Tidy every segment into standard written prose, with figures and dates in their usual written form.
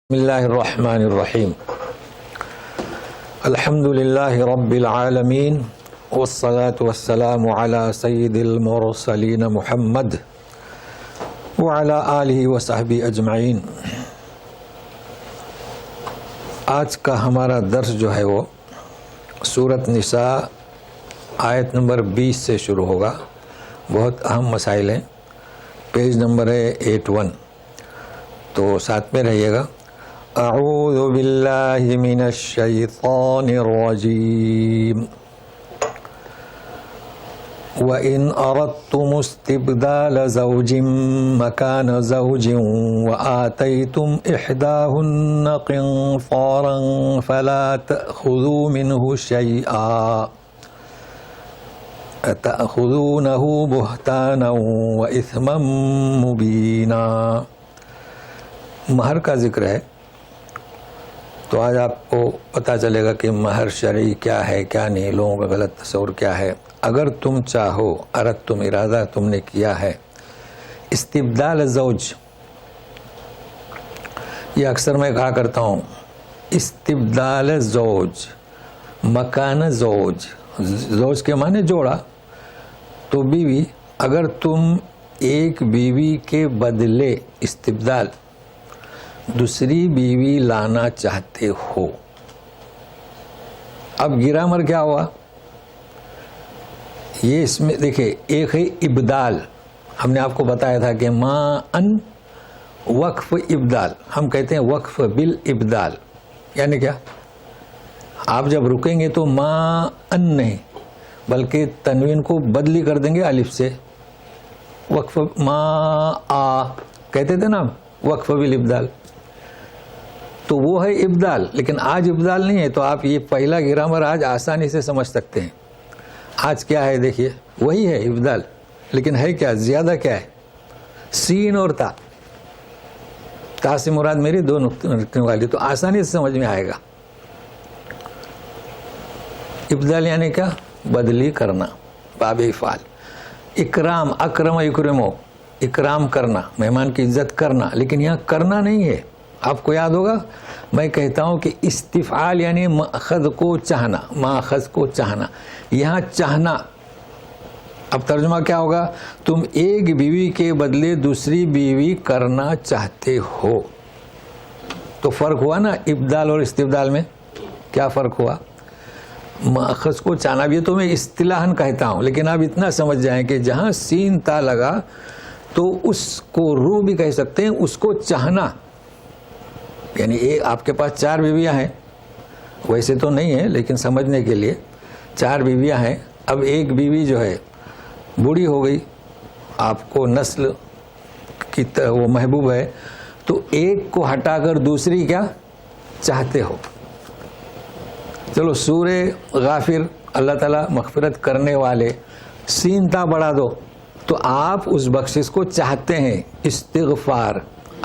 بسم اللہ الرحمن الرحیم الحمد للہ رب العالمین والصلاة والسلام علی سید المرسلین محمد وعلی آلہ وصحبہ اجمعین۔ آج کا ہمارا درس جو ہے وہ سورۃ نساء آیت نمبر 20 سے شروع ہوگا۔ بہت اہم مسائل ہیں، پیج نمبر ہے 81، تو ساتھ میں رہیے گا۔ اعوذ باللہ من الشیطان الرجیم وَإِنْ أَرَدْتُمُ اسْتِبْدَالَ زَوْجٍ مَكَانَ زَوْجٍ وَآتَيْتُمْ إِحْدَاهُنَّ قِنطَارًا فَلَا تَأْخُذُوا مِنْهُ شَيْئًا أَتَأْخُذُونَهُ بُهْتَانًا وَإِثْمًا مُبِينًا۔ مہر کا ذکر ہے، تو آج آپ کو پتہ چلے گا کہ مہر شرعی کیا ہے کیا نہیں، لوگوں کا غلط تصور کیا ہے۔ اگر تم چاہو، تم ارادہ تم نے کیا ہے استبدال زوج، یہ اکثر میں کہا کرتا ہوں، استبدال زوج مکان زوج، زوج کے معنی جوڑا، تو بیوی، اگر تم ایک بیوی کے بدلے استبدال دوسری بیوی لانا چاہتے ہو۔ اب گرامر کیا ہوا یہ، اس میں دیکھیں، ایک ہے ابدال، ہم نے آپ کو بتایا تھا کہ ما ان وقف ابدال، ہم کہتے ہیں وقف بالابدال، یعنی کیا، آپ جب رکیں گے تو ما ان نہیں بلکہ تنوین کو بدلی کر دیں گے الف سے، وقف ما آ کہتے تھے نا، وقف بالابدال، تو وہ ہے ابدال۔ لیکن آج ابدال نہیں ہے، تو آپ یہ پہلا گرامر آج آسانی سے سمجھ سکتے ہیں۔ آج کیا ہے دیکھیے، وہی ہے ابدال، لیکن ہے کیا، زیادہ کیا ہے، سین اور تا، تا سے مراد میری دو نقطے رکھنے والی، تو آسانی سے سمجھ میں آئے گا۔ ابدال یعنی کیا، بدلی کرنا، باب افعال۔ اکرام، اکرم یکرمو، اکرام کرنا، مہمان کی عزت کرنا، لیکن یہاں کرنا نہیں ہے۔ آپ کو یاد ہوگا میں کہتا ہوں کہ استفعال یعنی ماخذ کو چاہنا، ماخذ کو چاہنا، یہاں چاہنا۔ اب ترجمہ کیا ہوگا، تم ایک بیوی کے بدلے دوسری بیوی کرنا چاہتے ہو، تو فرق ہوا نا ابدال اور استبدال میں، کیا فرق ہوا، ماخذ کو چاہنا بھی تو میں اصطلاحاً کہتا ہوں، لیکن آپ اتنا سمجھ جائیں کہ جہاں سین تا لگا تو اس کو رو بھی کہہ سکتے ہیں، اس کو چاہنا، یعنی آپ کے پاس 4 بیویاں ہیں، ویسے تو نہیں ہے لیکن سمجھنے کے لیے 4 بیویاں ہیں۔ اب ایک بیوی جو ہے بوڑھی ہو گئی، آپ کو نسل کی وہ محبوب ہے، تو ایک کو ہٹا کر دوسری کیا چاہتے ہو۔ چلو سورہ غافر، اللہ تعالیٰ مغفرت کرنے والے، سین تا بڑھا دو، تو آپ اس بخشش کو چاہتے ہیں، استغفار۔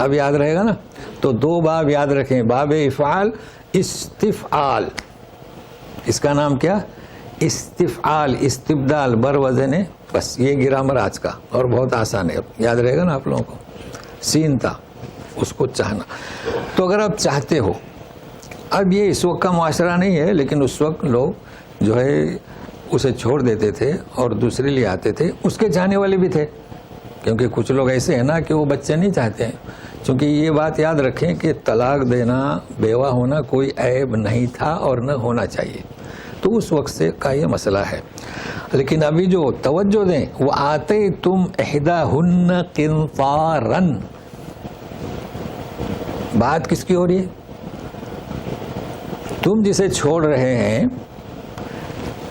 اب یاد رہے گا نا، تو 2 باب یاد رکھیں، باب افعال، استفعال، اس کا نام کیا، استفعال، استبدال بر وزن ہے، بس یہ گرامر آج کا، اور بہت آسان ہے، اب یاد رہے گا نا آپ لوگوں کو، سین تا، اس کو چاہنا۔ تو اگر آپ چاہتے ہو، اب یہ اس وقت کا معاشرہ نہیں ہے، لیکن اس وقت لوگ جو ہے اسے چھوڑ دیتے تھے اور دوسرے لے آتے تھے، اس کے چاہنے والے بھی تھے، کیونکہ کچھ لوگ ایسے ہیں نا کہ وہ بچے نہیں چاہتے ہیں۔ چونکہ یہ بات یاد رکھیں کہ طلاق دینا، بیوہ ہونا کوئی عیب نہیں تھا اور نہ ہونا چاہیے، تو اس وقت سے کا یہ مسئلہ ہے۔ لیکن ابھی جو توجہ دیں، وہ آتے تم احداہن قنطارن، بات کس کی ہو رہی ہے، تم جسے چھوڑ رہے ہیں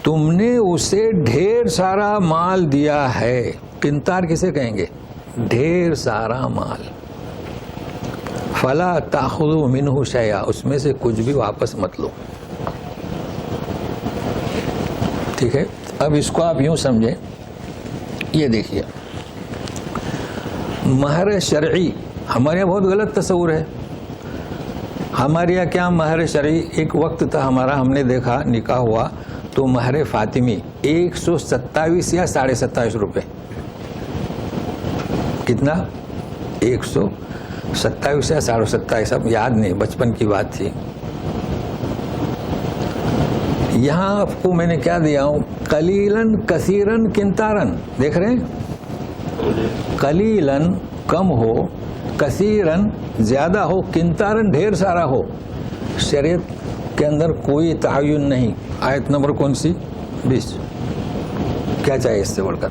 تم نے اسے ڈھیر سارا مال دیا ہے۔ قنطار کسے کہیں گے، ڈھیر سارا مال۔ فلا تاخذوا منہ شیئا، اس میں سے کچھ بھی واپس مت لو، ٹھیک ہے۔ اب اس کو آپ یوں سمجھیں، یہ دیکھیے، مہر شرعی ہمارے یہاں بہت غلط تصور ہے۔ ہمارے یہاں کیا مہر شرعی، ایک وقت تھا ہمارا، ہم نے دیکھا نکاح ہوا تو مہر فاطمی 127 یا 27.5 روپے، کتنا، 100 27 یا 27.5 اب یاد نہیں، بچپن کی بات تھی. یہاں آپ کو میں نے کیا دیا ہوں؟ قلیلاً کثیراً کنتاراً. دیکھ رہے ہیں؟ قلیلاً کم ہو، کثیراً زیادہ ہو، کنتاراً ڈھیر سارا ہو. شریعت کے اندر کوئی تعین نہیں. آیت نمبر کون سی؟ 20. کیا چاہیے اس سے بڑھ کر؟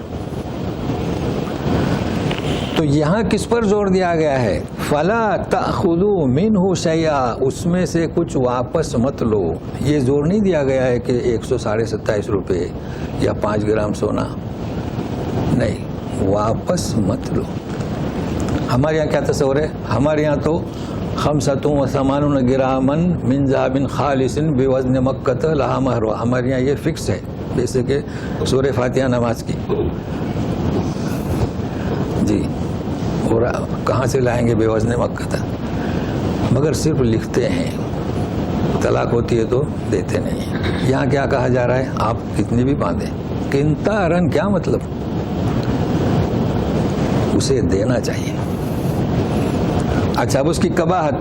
تو یہاں کس پر زور دیا گیا ہے؟ فلا تأخذوا منہ شیئا، اس میں سے کچھ واپس مت لو. یہ زور نہیں دیا گیا ہے کہ 127.5 روپے یا 5 گرام سونا، نہیں، واپس مت لو. ہمارے یہاں کیا تصور ہے؟ ہمارے یہاں تو 85 گرامن من ذهب خالص بوزن مکۃ لها مہر. ہمارے یہاں یہ فکس ہے، جیسے کہ سورہ فاتحہ نماز کی. جی، اور کہاں سے لائیں گے بے وزن مکہ؟ مگر صرف لکھتے ہیں، طلاق ہوتی ہے تو دیتے نہیں. یہاں کیا کہا جا رہا ہے؟ آپ کتنی بھی باندھیں. کنتارن کیا مطلب؟ اسے دینا چاہیے. اچھا، اب اس کی قباحت،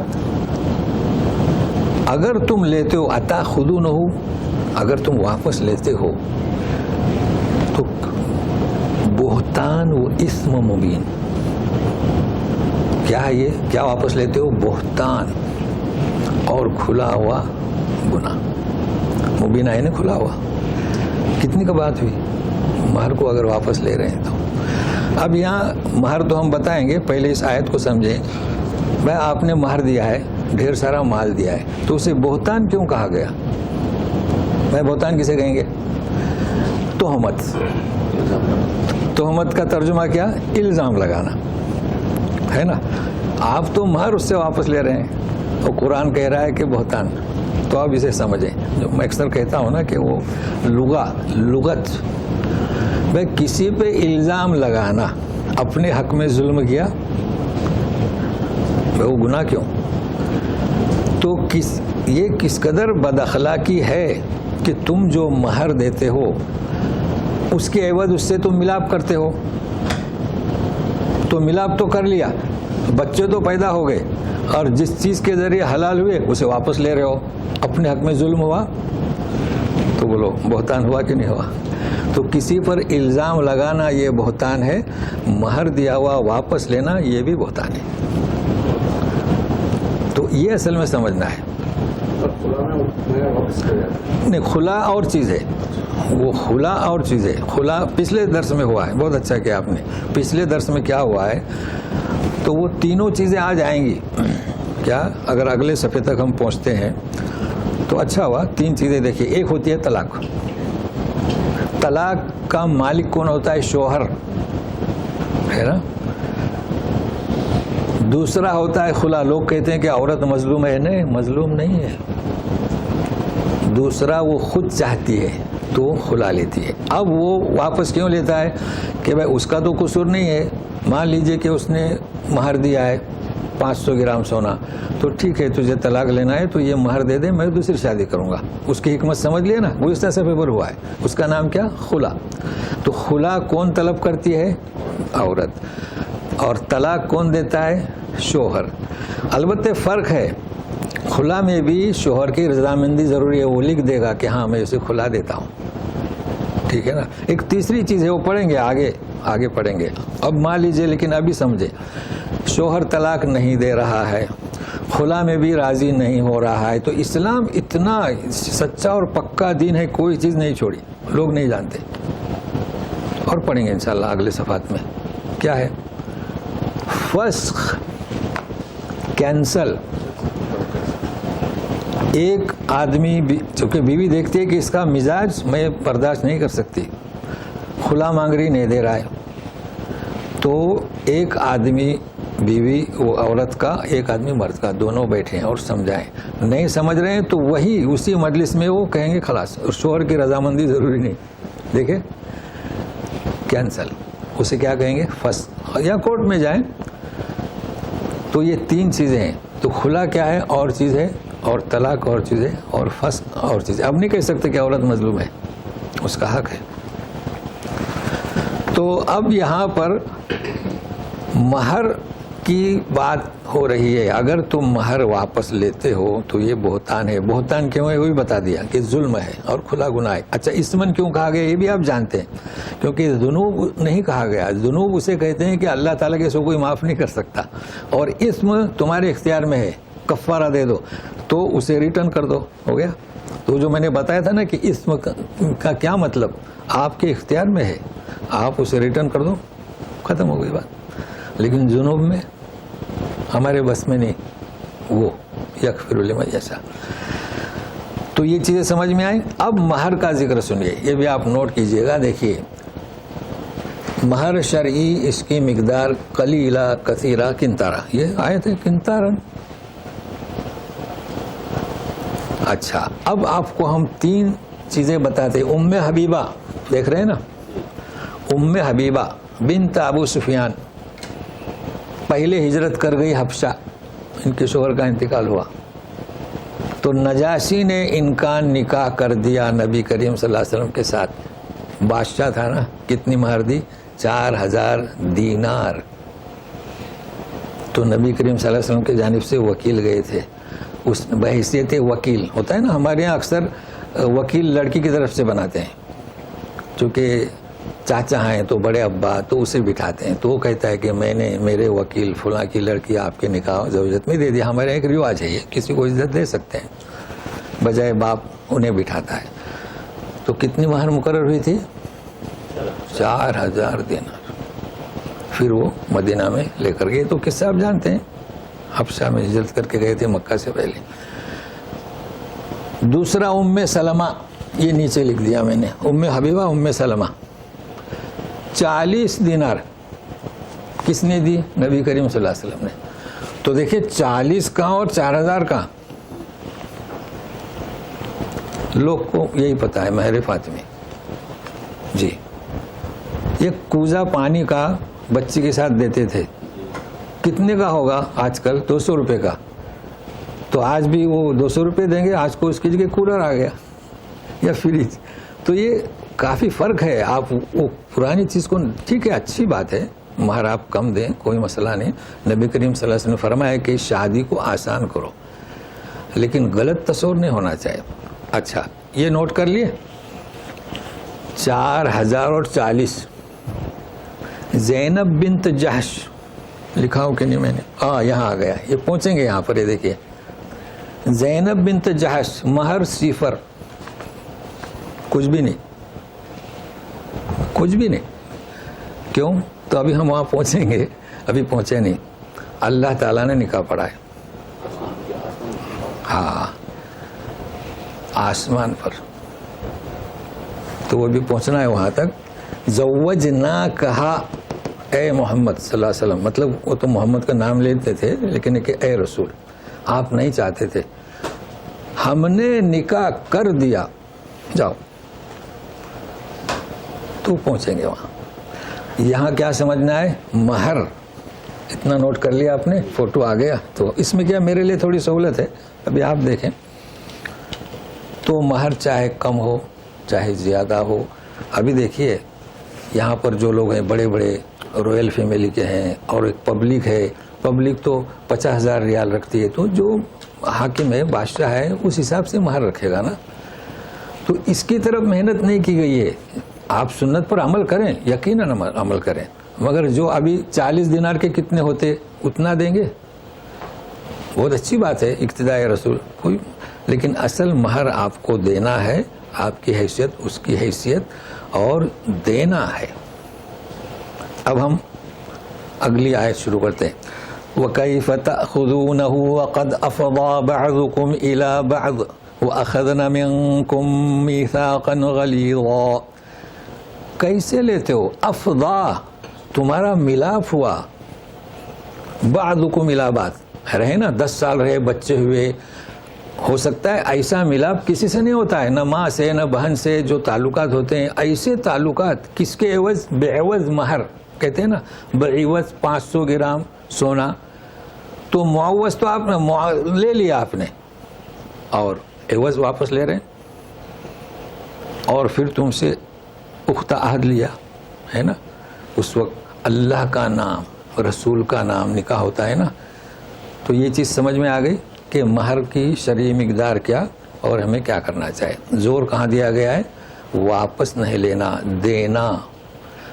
اگر تم لیتے ہو اتاخذونہ، اگر تم واپس لیتے ہو تو بہتان و اسم مبین. کیا ہے یہ؟ کیا واپس لیتے ہو؟ بہتان اور کھلا ہوا گناہ. مبینہ ہے نا، کھلا ہوا. کتنی کا بات ہوئی؟ مہر کو اگر واپس لے رہے ہیں تو. اب یہاں مہر تو ہم بتائیں گے، پہلے اس آیت کو سمجھیں. بھائی آپ نے مہر دیا ہے، ڈھیر سارا مال دیا ہے، تو اسے بہتان کیوں کہا گیا؟ بھائی بہتان کسے کہیں گے؟ تہمت. تہمت کا ترجمہ کیا؟ الزام لگانا ہے نا. آپ تو مہر اس سے واپس لے رہے ہیں اور قرآن کہہ رہا ہے کہ بہتان. تو آپ اسے سمجھیں. جو میں اکثر کہتا ہوں نا کہ وہ لغت، بھائی کسی پہ الزام لگانا، اپنے حق میں ظلم کیا، وہ گناہ کیوں؟ تو یہ کس قدر بد اخلاقی ہے کہ تم جو مہر دیتے ہو اس کے عوض اس سے تم ملاپ کرتے ہو. تو ملاپ تو کر لیا، بچے تو پیدا ہو گئے، اور جس چیز کے ذریعے حلال ہوئے اسے واپس لے رہے ہو. اپنے حق میں ظلم ہوا تو بولو بہتان ہوا کہ نہیں ہوا؟ تو کسی پر الزام لگانا یہ بہتان ہے. مہر دیا ہوا واپس لینا یہ بھی بہتان ہے. تو یہ اصل میں سمجھنا ہے. نہیں، خلا اور چیز ہے، وہ خلا اور چیز ہے. خلا پچھلے درس میں ہوا ہے. بہت اچھا کیا آپ نے. پچھلے درس میں کیا ہوا ہے؟ تو وہ تینوں چیزیں آ جائیں گی. کیا؟ اگر اگلے صفحے تک ہم پہنچتے ہیں تو اچھا ہوا. 3 چیزیں دیکھیے. ایک ہوتی ہے طلاق. طلاق کا مالک کون ہوتا ہے؟ شوہر ہے نا. دوسرا ہوتا ہے خلا. لوگ کہتے ہیں کہ عورت مظلوم ہے. نہیں، مظلوم نہیں ہے. دوسرا وہ خود چاہتی ہے تو خلا لیتی ہے. اب وہ واپس کیوں لیتا ہے؟ کہ بھائی اس کا تو قصور نہیں ہے. مان لیجئے کہ اس نے مہر دیا ہے 500 گرام سونا، تو ٹھیک ہے تجھے طلاق لینا ہے تو یہ مہر دے دے، میں دوسری شادی کروں گا. اس کی حکمت سمجھ لیے نا. وہ اس طرح سے پیپر ہوا ہے. اس کا نام کیا؟ خلا. تو خلا کون طلب کرتی ہے؟ عورت. اور طلاق کون دیتا ہے؟ شوہر. البتہ فرق ہے، خلا میں بھی شوہر کی رضامندی ضروری ہے. وہ لکھ دے گا کہ ہاں میں اسے خلا دیتا ہوں. ٹھیک ہے نا. ایک تیسری چیز ہے، وہ پڑھیں گے آگے پڑھیں گے. اب مان لیجئے، لیکن ابھی سمجھے، شوہر طلاق نہیں دے رہا ہے، خلا میں بھی راضی نہیں ہو رہا ہے. تو اسلام اتنا سچا اور پکا دین ہے، کوئی چیز نہیں چھوڑی. لوگ نہیں جانتے. اور پڑھیں گے انشاءاللہ اگلے صفحات میں. کیا ہے؟ فسخ، کینسل. ایک آدمی چونکہ بیوی دیکھتی ہے کہ اس کا مزاج میں برداشت نہیں کر سکتی، خلا مانگ رہی، نہیں دے رہا ہے، تو ایک آدمی بیوی وہ عورت کا، ایک آدمی مرد کا، دونوں بیٹھے ہیں اور سمجھائیں. نہیں سمجھ رہے ہیں تو وہی اسی مجلس میں وہ کہیں گے خلاص. اور شوہر کی رضامندی ضروری نہیں. دیکھیں، کینسل. اسے کیا کہیں گے؟ فسخ. یا کورٹ میں جائیں. تو یہ 3 چیزیں ہیں. تو خلا کیا ہے؟ اور چیز ہے. اور طلاق اور چیز ہے. اور فسخ اور چیز ہے. اب نہیں کہہ سکتے کہ عورت مظلوم ہے، اس کا حق ہے. تو اب یہاں پر مہر کی بات ہو رہی ہے. اگر تم مہر واپس لیتے ہو تو یہ بہتان ہے. بہتان کیوں ہے وہ بھی بتا دیا کہ ظلم ہے اور کھلا گناہ ہے. اچھا اسمن کیوں کہا گیا یہ بھی آپ جانتے ہیں, کیونکہ ذنوب نہیں کہا گیا. ذنوب اسے کہتے ہیں کہ اللہ تعالیٰ کے سو کوئی معاف نہیں کر سکتا, اور اسم تمہارے اختیار میں ہے, کفارہ دے دو تو اسے ریٹرن کر دو, ہو گیا. تو جو میں نے بتایا تھا نا کہ اسم کا کیا مطلب, آپ کے اختیار میں ہے, آپ اسے ریٹرن کر دو, ختم ہو گئی بات. لیکن ذنوب میں ہمارے بس میں نہیں, وہ یغفر لمن یشاء. تو یہ چیزیں سمجھ میں آئیں. اب مہر کا ذکر سنیے, یہ بھی آپ نوٹ کیجئے گا. دیکھیے مہر شرعی, اس کی مقدار قلیلہ کثیرہ کنتارا, یہ آیت ہے کنتارن. اچھا اب آپ کو ہم 3 چیزیں بتاتے. ام حبیبہ دیکھ رہے ہیں نا, ام حبیبہ بنت ابو سفیان پہلے ہجرت کر گئی حبشہ, ان کے شوہر کا انتقال ہوا تو نجاشی نے ان کا نکاح کر دیا نبی کریم صلی اللہ علیہ وسلم کے ساتھ. بادشاہ تھا نا, کتنی مہر دی, 4000 دینار. تو نبی کریم صلی اللہ علیہ وسلم کی جانب سے وکیل گئے تھے, اس بحیثیت وکیل ہوتا ہے نا. ہمارے یہاں اکثر وکیل لڑکی کی طرف سے بناتے ہیں, چونکہ چاچا ہیں تو بڑے ابا تو اسے بٹھاتے ہیں, تو وہ کہتا ہے کہ میں نے میرے وکیل فلاں کی لڑکی آپ کے نکاح زوجت میں دے دیا. ہمارے ایک رواج ہے, یہ کسی کو عزت دے سکتے ہیں, بجائے باپ انہیں بٹھاتا ہے. تو کتنی مہر مقرر ہوئی تھی, 4000 دینار. پھر وہ مدینہ میں لے کر گئے. تو قصہ آپ جانتے ہیں, حبشہ میں ہجرت کر کے گئے تھے مکہ سے پہلے. دوسرا ام سلمہ, یہ نیچے لکھ دیا میں نے, ام حبیبہ ام سلمہ 40 دینار کس نے دی, نبی کریم صلی اللہ علیہ وسلم نے. تو دیکھیں 40 کا اور 4000 کا, لوگ کو یہی پتا ہے مہر فاطمی. جی یہ کوزہ پانی کا بچی کے ساتھ دیتے تھے, کتنے کا ہوگا آج کل, 200 روپے کا. تو آج بھی وہ 200 روپے دیں گے, آج کو اس کی جگہ کولر آ گیا یا فریج. تو یہ کافی فرق ہے. آپ وہ پرانی چیز کو, ٹھیک ہے اچھی بات ہے مہر آپ کم دیں, کوئی مسئلہ نہیں. نبی کریم صلی اللہ علیہ وسلم نے فرمایا کہ شادی کو آسان کرو, لیکن غلط تصور نہیں ہونا چاہیے. اچھا یہ نوٹ کر لیے, 4000 اور 40. زینب بنت جحش لکھا ہو کہ نہیں میں نے, یہاں آ گیا, یہ پہنچیں گے یہاں پر. یہ دیکھیے زینب بنت جحش مہر 0, کچھ بھی نہیں, کچھ بھی نہیں. کیوں, تو ابھی ہم وہاں پہنچیں گے, ابھی پہنچے نہیں. اللہ تعالیٰ نے نکاح پڑھا ہے, ہاں آسمان پر, تو وہ بھی پہنچنا ہے وہاں تک. زوجنا کہا اے محمد صلی اللہ علیہ وسلم, مطلب وہ تو محمد کا نام لیتے تھے لیکن کہ اے رسول, آپ نہیں چاہتے تھے, ہم نے نکاح کر دیا, جاؤ. تو پہنچیں گے وہاں. یہاں کیا سمجھنا ہے, مہر اتنا نوٹ کر لیا آپ نے, فوٹو آ گیا. تو اس میں کیا میرے لیے تھوڑی سہولت ہے, ابھی آپ دیکھیں. تو مہر چاہے کم ہو چاہے زیادہ ہو. ابھی دیکھیے یہاں پر جو لوگ ہیں بڑے بڑے رویل فیملی کے ہیں, اور ایک پبلک ہے, پبلک تو 50,000 ریال رکھتی ہے. تو جو حاکم ہے, بادشاہ ہے, اس حساب سے مہر رکھے گا نا. تو اس کی طرف محنت نہیں کی گئی ہے. آپ سنت پر عمل کریں, یقیناً عمل کریں, مگر جو ابھی 40 دینار کے کتنے ہوتے اتنا دیں گے, بہت اچھی بات ہے, اقتداء رسول کوئی, لیکن اصل مہر آپ کو دینا ہے, آپ کی حیثیت اس کی حیثیت اور دینا ہے. اب ہم اگلی آیت شروع کرتے ہیں. وَكَيْفَ تَأْخُذُونَهُ وَقَدْ أَفْضَى بَعْضُكُمْ إِلَى بَعْضٍ وَأَخَذْنَ مِنْكُمْ مِيثَاقًا غَلِيظًا. کیسے لیتے ہو, افضا تمہارا ملاپ ہوا, بعضکم الی بعض, رہے نا 10 سال رہے, بچے ہوئے, ہو سکتا ہے ایسا ملاپ کسی سے نہیں ہوتا ہے, نہ ماں سے نہ بہن سے. جو تعلقات ہوتے ہیں ایسے تعلقات کس کے عوض, بے عوض مہر کہتے ہیں نا, بعوض 500 گرام سونا. تو معوض تو آپ نے لے لیا آپ نے, اور عوض واپس لے رہے ہیں, اور پھر تم سے پختہ عہد لیا ہے نا. اس وقت اللہ کا نام رسول کا نام نکاح ہوتا ہے نا. تو یہ چیز سمجھ میں آ گئی کہ مہر کی شرعی مقدار کیا اور ہمیں کیا کرنا چاہیے. زور کہاں دیا گیا ہے؟ واپس نہیں لینا، دینا.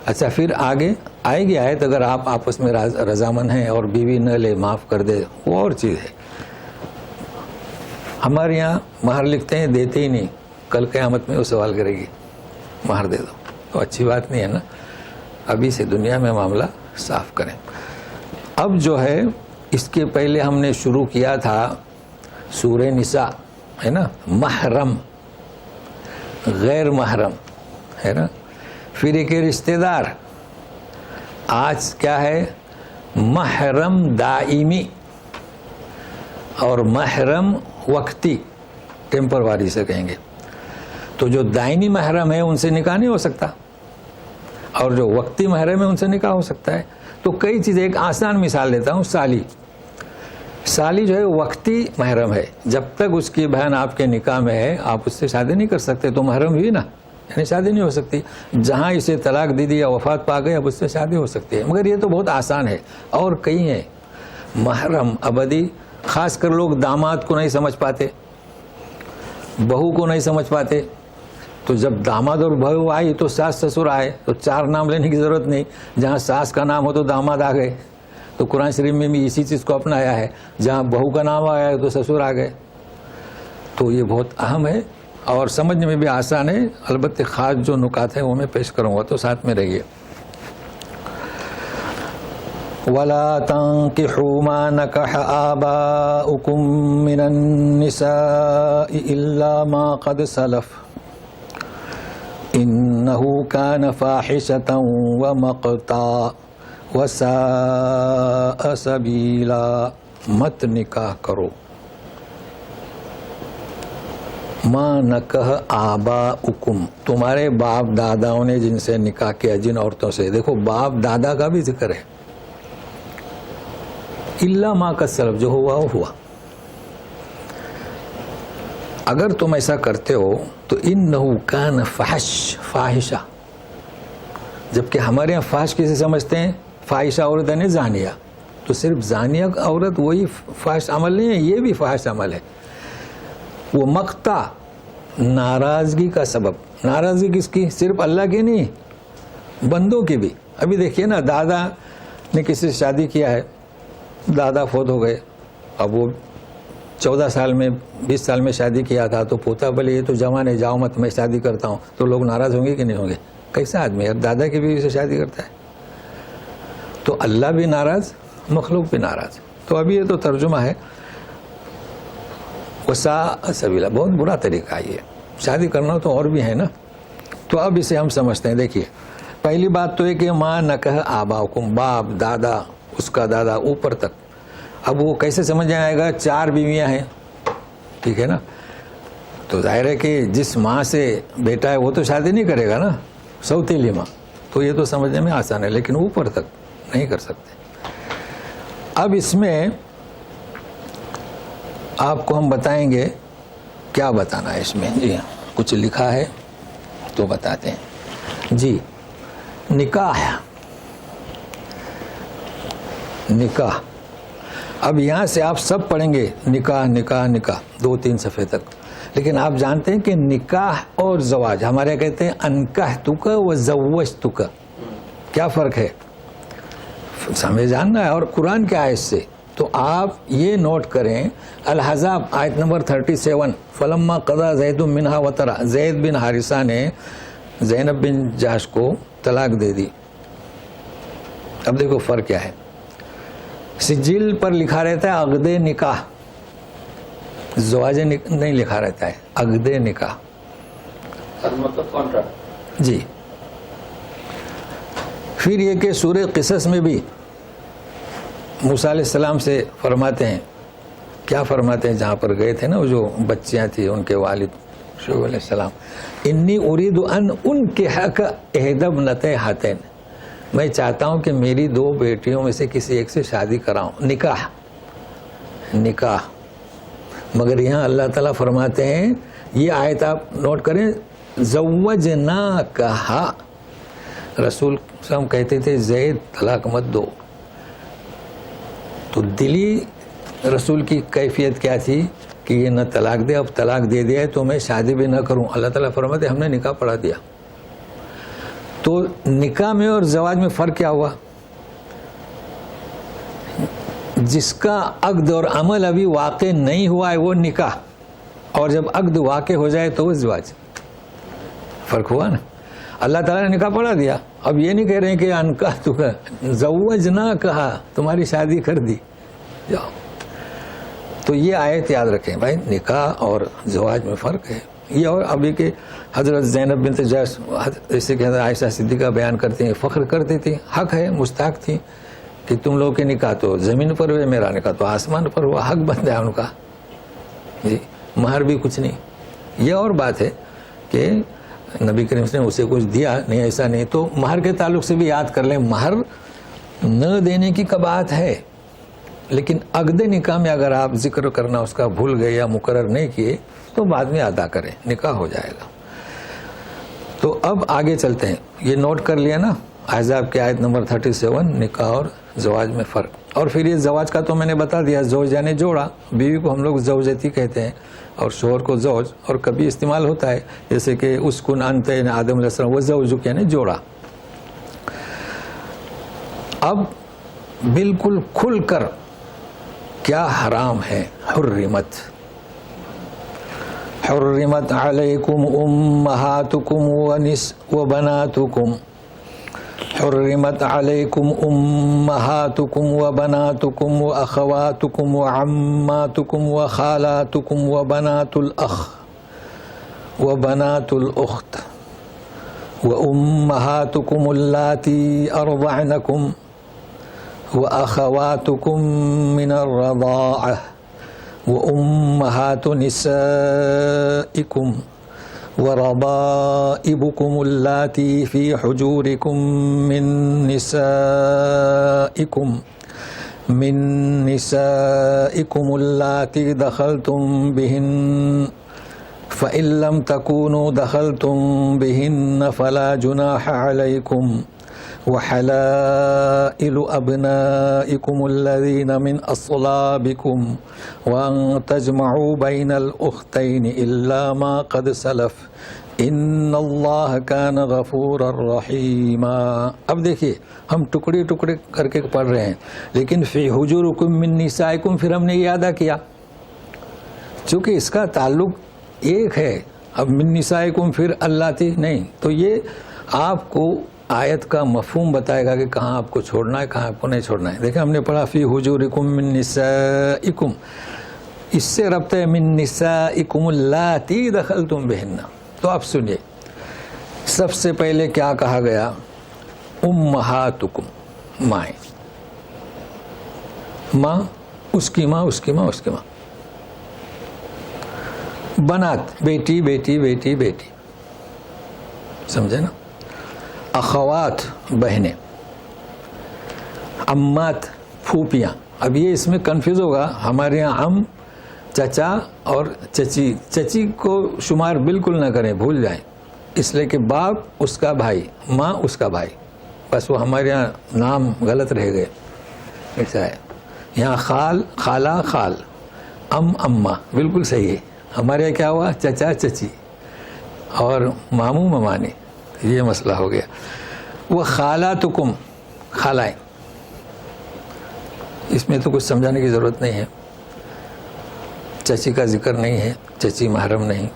اچھا پھر آگے آئے گی آیت اگر آپ آپس میں رضامند ہیں اور بیوی نہ لے معاف کر دے، وہ اور چیز ہے. ہمارے یہاں مہر لکھتے ہیں دیتے ہی نہیں، کل قیامت میں وہ سوال کرے گی مہر دے دو. تو اچھی بات نہیں ہے نا. ابھی سے دنیا میں معاملہ صاف کریں. اب جو ہے اس کے پہلے ہم نے شروع کیا تھا سورہ نساء ہے نا، محرم غیر محرم ہے نا، پھر ایک رشتہ دار. آج کیا ہے؟ محرم دائمی اور محرم وقتی، ٹیمپروری سے کہیں گے. تو جو دائمی محرم ہے ان سے نکاح نہیں ہو سکتا، اور جو وقتی محرم ہے ان سے نکاح ہو سکتا ہے. تو کئی چیزیں، ایک آسان مثال دیتا ہوں. سالی جو ہے وقتی محرم ہے، جب تک اس کی بہن آپ کے نکاح میں ہے آپ اس سے شادی نہیں کر سکتے. تو محرم ہوئی نا، یعنی شادی نہیں ہو سکتی. جہاں اسے طلاق دے دی یا وفات پا گئے اب اس سے شادی ہو سکتی ہے. مگر یہ تو بہت آسان ہے. اور کئی ہیں محرم ابدی. خاص کر لوگ داماد کو نہیں سمجھ پاتے، بہو کو نہیں سمجھ پاتے. تو جب داماد اور بہو آئی تو ساس سسر آئے، تو چار نام لینے کی ضرورت نہیں. جہاں ساس کا نام ہو تو داماد آ گئے. تو قرآن شریف میں بھی اسی چیز کو اپنایا ہے. جہاں بہو کا نام آیا ہے تو سسر آ گئے. تو یہ بہت اہم ہے اور سمجھنے میں بھی آسان ہے. البتہ خاص جو نکات ہیں وہ میں پیش کروں گا، تو ساتھ میں رہیے. وَلَا تَنكِحُوا مَا نَكَحَ آبَاؤُكُم مِّنَ النِّسَاءِ إِلَّا مَا قَدْ سَلَفَ إِنَّهُ كَانَ فَاحِشَةً وَمَقْتًا وَسَاءَ سَبِيلًا. مت نکاح کرو. ما نکح آباؤکم، تمہارے باپ داداؤں نے جن سے نکاح کیا، جن عورتوں سے. دیکھو باپ دادا کا بھی ذکر ہے. الا ما قد سلف، جو ہوا وہ ہوا. اگر تم ایسا کرتے ہو تو انہ کان فاحشہ. جبکہ ہمارے یہاں فاحش کسے سمجھتے ہیں؟ فاحشہ عورت یعنی زانیہ. تو صرف زانیہ عورت وہی فاحش عمل نہیں ہے، یہ بھی فاحش عمل ہے. وہ مقتا، ناراضگی کا سبب. ناراضگی کس کی؟ صرف اللہ کی نہیں، بندوں کی بھی. ابھی دیکھیے نا، دادا نے کسی سے شادی کیا ہے، دادا فوت ہو گئے. اب وہ 14 سال میں 20 سال میں شادی کیا تھا، تو پوتا بولے یہ تو جوان ہے، جاؤ مت، میں شادی کرتا ہوں. تو لوگ ناراض ہوں گے کہ نہیں ہوں گے؟ کیسا آدمی ہے دادا کی بیوی سے شادی کرتا ہے؟ تو اللہ بھی ناراض، مخلوق بھی ناراض. تو ابھی یہ تو ترجمہ ہے. وساء سبیلا، بہت برا طریقہ ہے یہ. شادی کرنا تو اور بھی ہے نا. تو اب اسے ہم سمجھتے ہیں. دیکھیے پہلی بات تو ہے کہ ما نکح آباؤکم، باپ دادا، اس کا دادا اوپر تک. اب وہ کیسے سمجھ آئے گا؟ 4 بیویاں ہیں، ٹھیک ہے نا. تو ظاہر ہے کہ جس ماں سے بیٹا ہے وہ تو شادی نہیں کرے گا نا، سوتیلی ماں. تو یہ تو سمجھنے میں آسان ہے، لیکن اوپر تک نہیں کر سکتے. اب اس میں آپ کو ہم بتائیں گے کیا بتانا ہے اس میں. جی کچھ لکھا ہے تو بتاتے ہیں. جی نکاح، نکاح. اب یہاں سے آپ سب پڑھیں گے نکاح نکاح نکاح 2-3 صفحے تک. لیکن آپ جانتے ہیں کہ نکاح اور زواج، ہمارے کہتے ہیں انکحتک وزوجتک، کیا فرق ہے؟ ہمیں جاننا ہے. اور قرآن کیا ہے اس سے؟ تو آپ یہ نوٹ کریں. الحزاب آیت نمبر 37، فلما قضا زید منہا وطرا، زید بن حارثہ نے زینب بن جاش کو طلاق دے دی. اب دیکھو فرق کیا ہے. سجل پر لکھا رہتا ہے عقد نکاح، زواج نہیں لکھا رہتا ہے، عقد نکاح. مطلب کانٹریکٹ. جی. پھر یہ کہ سورہ قصص میں بھی موسیٰ علیہ السلام سے فرماتے ہیں، کیا فرماتے ہیں؟ جہاں پر گئے تھے نا وہ جو بچیاں تھیں ان کے والد شعیب علیہ السلام، انی ارید ان انکحک احدی ابنتی ہاتین، میں چاہتا ہوں کہ میری 2 بیٹیوں میں سے کسی ایک سے شادی کراؤں. نکاح، نکاح. مگر یہاں اللہ تعالیٰ فرماتے ہیں، یہ آیت آپ نوٹ کریں، زوجناکہا. رسول صلی اللہ علیہ وسلم کہتے تھے زید طلاق مت دو، تو دلی رسول کی کیفیت کیا تھی کہ یہ نہ طلاق دے, اب طلاق دے دیا ہے تو میں شادی بھی نہ کروں. اللہ تعالیٰ فرماتے ہم نے نکاح پڑھا دیا. تو نکاح میں اور زواج میں فرق کیا ہوا؟ جس کا عقد اور عمل ابھی واقع نہیں ہوا ہے وہ نکاح, اور جب عقد واقع ہو جائے تو وہ زواج. فرق ہوا نا. اللہ تعالیٰ نے نکاح پڑھا دیا. اب یہ نہیں کہہ رہے ہیں کہ انکاح تو زوج نہ کہا, تمہاری شادی کر دی جاؤ. تو یہ آیت یاد رکھیں بھائی, نکاح اور زواج میں فرق ہے. یہ اور ابھی کہ حضرت زینب بنت جحش جیسے کہ حضرت عائشہ صدیقہ بیان کرتے ہیں, فخر کرتی تھی, حق ہے, مستحق تھی کہ تم لوگوں کے نکاح تو زمین پر ہوئے, میرا نکاح تو آسمان پر ہوا, حق بند ہے ان کا جی, مہر بھی کچھ نہیں. یہ اور بات ہے کہ نبی کریم نے اسے کچھ دیا نہیں, ایسا نہیں. تو مہر کے تعلق سے بھی یاد کر لیں, مہر نہ دینے کی بات ہے, لیکن عقد نکاح میں اگر آپ ذکر کرنا اس کا بھول گئے یا مقرر نہیں کیے تو بعد میں ادا کریں, نکاح ہو جائے گا. تو اب آگے چلتے ہیں. یہ نوٹ کر لیا نا احزاب کی آیت نمبر 37, نکاح اور زواج میں فرق. اور پھر یہ زواج کا تو میں نے بتا دیا, زوج یعنی جوڑا. بیوی کو ہم لوگ زوجتی کہتے ہیں اور شوہر کو زوج, اور کبھی استعمال ہوتا ہے جیسے کہ اسکن انت آدم علیہ السلام, وہ زوجک یعنی جوڑا. اب بالکل کھل کر کیا حرام ہے. حرمت علیکم امہاتکم وبناتکم, حرمت علیکم امہاتکم وبناتکم واخواتکم وعماتکم وخالاتکم وبنات الاخ وبنات الاخت وامہاتکم اللاتی ارضعنکم وأخواتكم من الرضاعة وأمهات نسائكم وربائبكم اللاتي في حجوركم من نسائكم اللاتي دخلتم بهن فإن لم تكونوا دخلتم بهن فلا جناح عليكم وحلائل أبنائكم الذين من أصلابكم وأن تجمعوا بين الأختين إلا ما قد سلف إن الله كان غفورا رحيما. اب دیکھیے ہم ٹکڑے ٹکڑے کر کے پڑھ رہے ہیں, لیکن فی حجورکم من نسائکم پھر ہم نے یہ ادا کیا چونکہ اس کا تعلق ایک ہے. اب من نسائکم پھر اللاتی نہیں, تو یہ آپ کو آیت کا مفہوم بتائے گا کہ کہاں آپ کو چھوڑنا ہے, کہاں آپ کو نہیں چھوڑنا ہے. دیکھیں ہم نے پڑھا فی حجورکم من نسائکم, اس سے ربط ہے من نسائکم اللاتی دخلتم بہن. تو آپ سنیے, سب سے پہلے کیا کہا گیا؟ امہاتکم, مائیں, ماں, اس کی ماں, اس کی ماں, اس کی ماں. بنات, بیٹی بیٹی بیٹی بیٹی, سمجھے نا. اخوات, بہنیں. امات, پھوپیاں. اب یہ اس میں کنفیوز ہوگا, ہمارے یہاں ام چچا اور چچی, چچی کو شمار بالکل نہ کریں, بھول جائیں, اس لیے کہ باپ اس کا بھائی, ماں اس کا بھائی, بس وہ ہمارے یہاں نام غلط رہ گئے. ایسا ہے. یہاں خال, خالہ, خال, اماں, بالکل صحیح ہے. ہمارے یہاں کیا ہوا؟ چچا چچی اور ماموں ممانی, یہ مسئلہ ہو گیا. وہ خالاتکم, خالائیں, اس میں تو کچھ سمجھانے کی ضرورت نہیں ہے. چچی کا ذکر نہیں ہے, چچی محرم نہیں,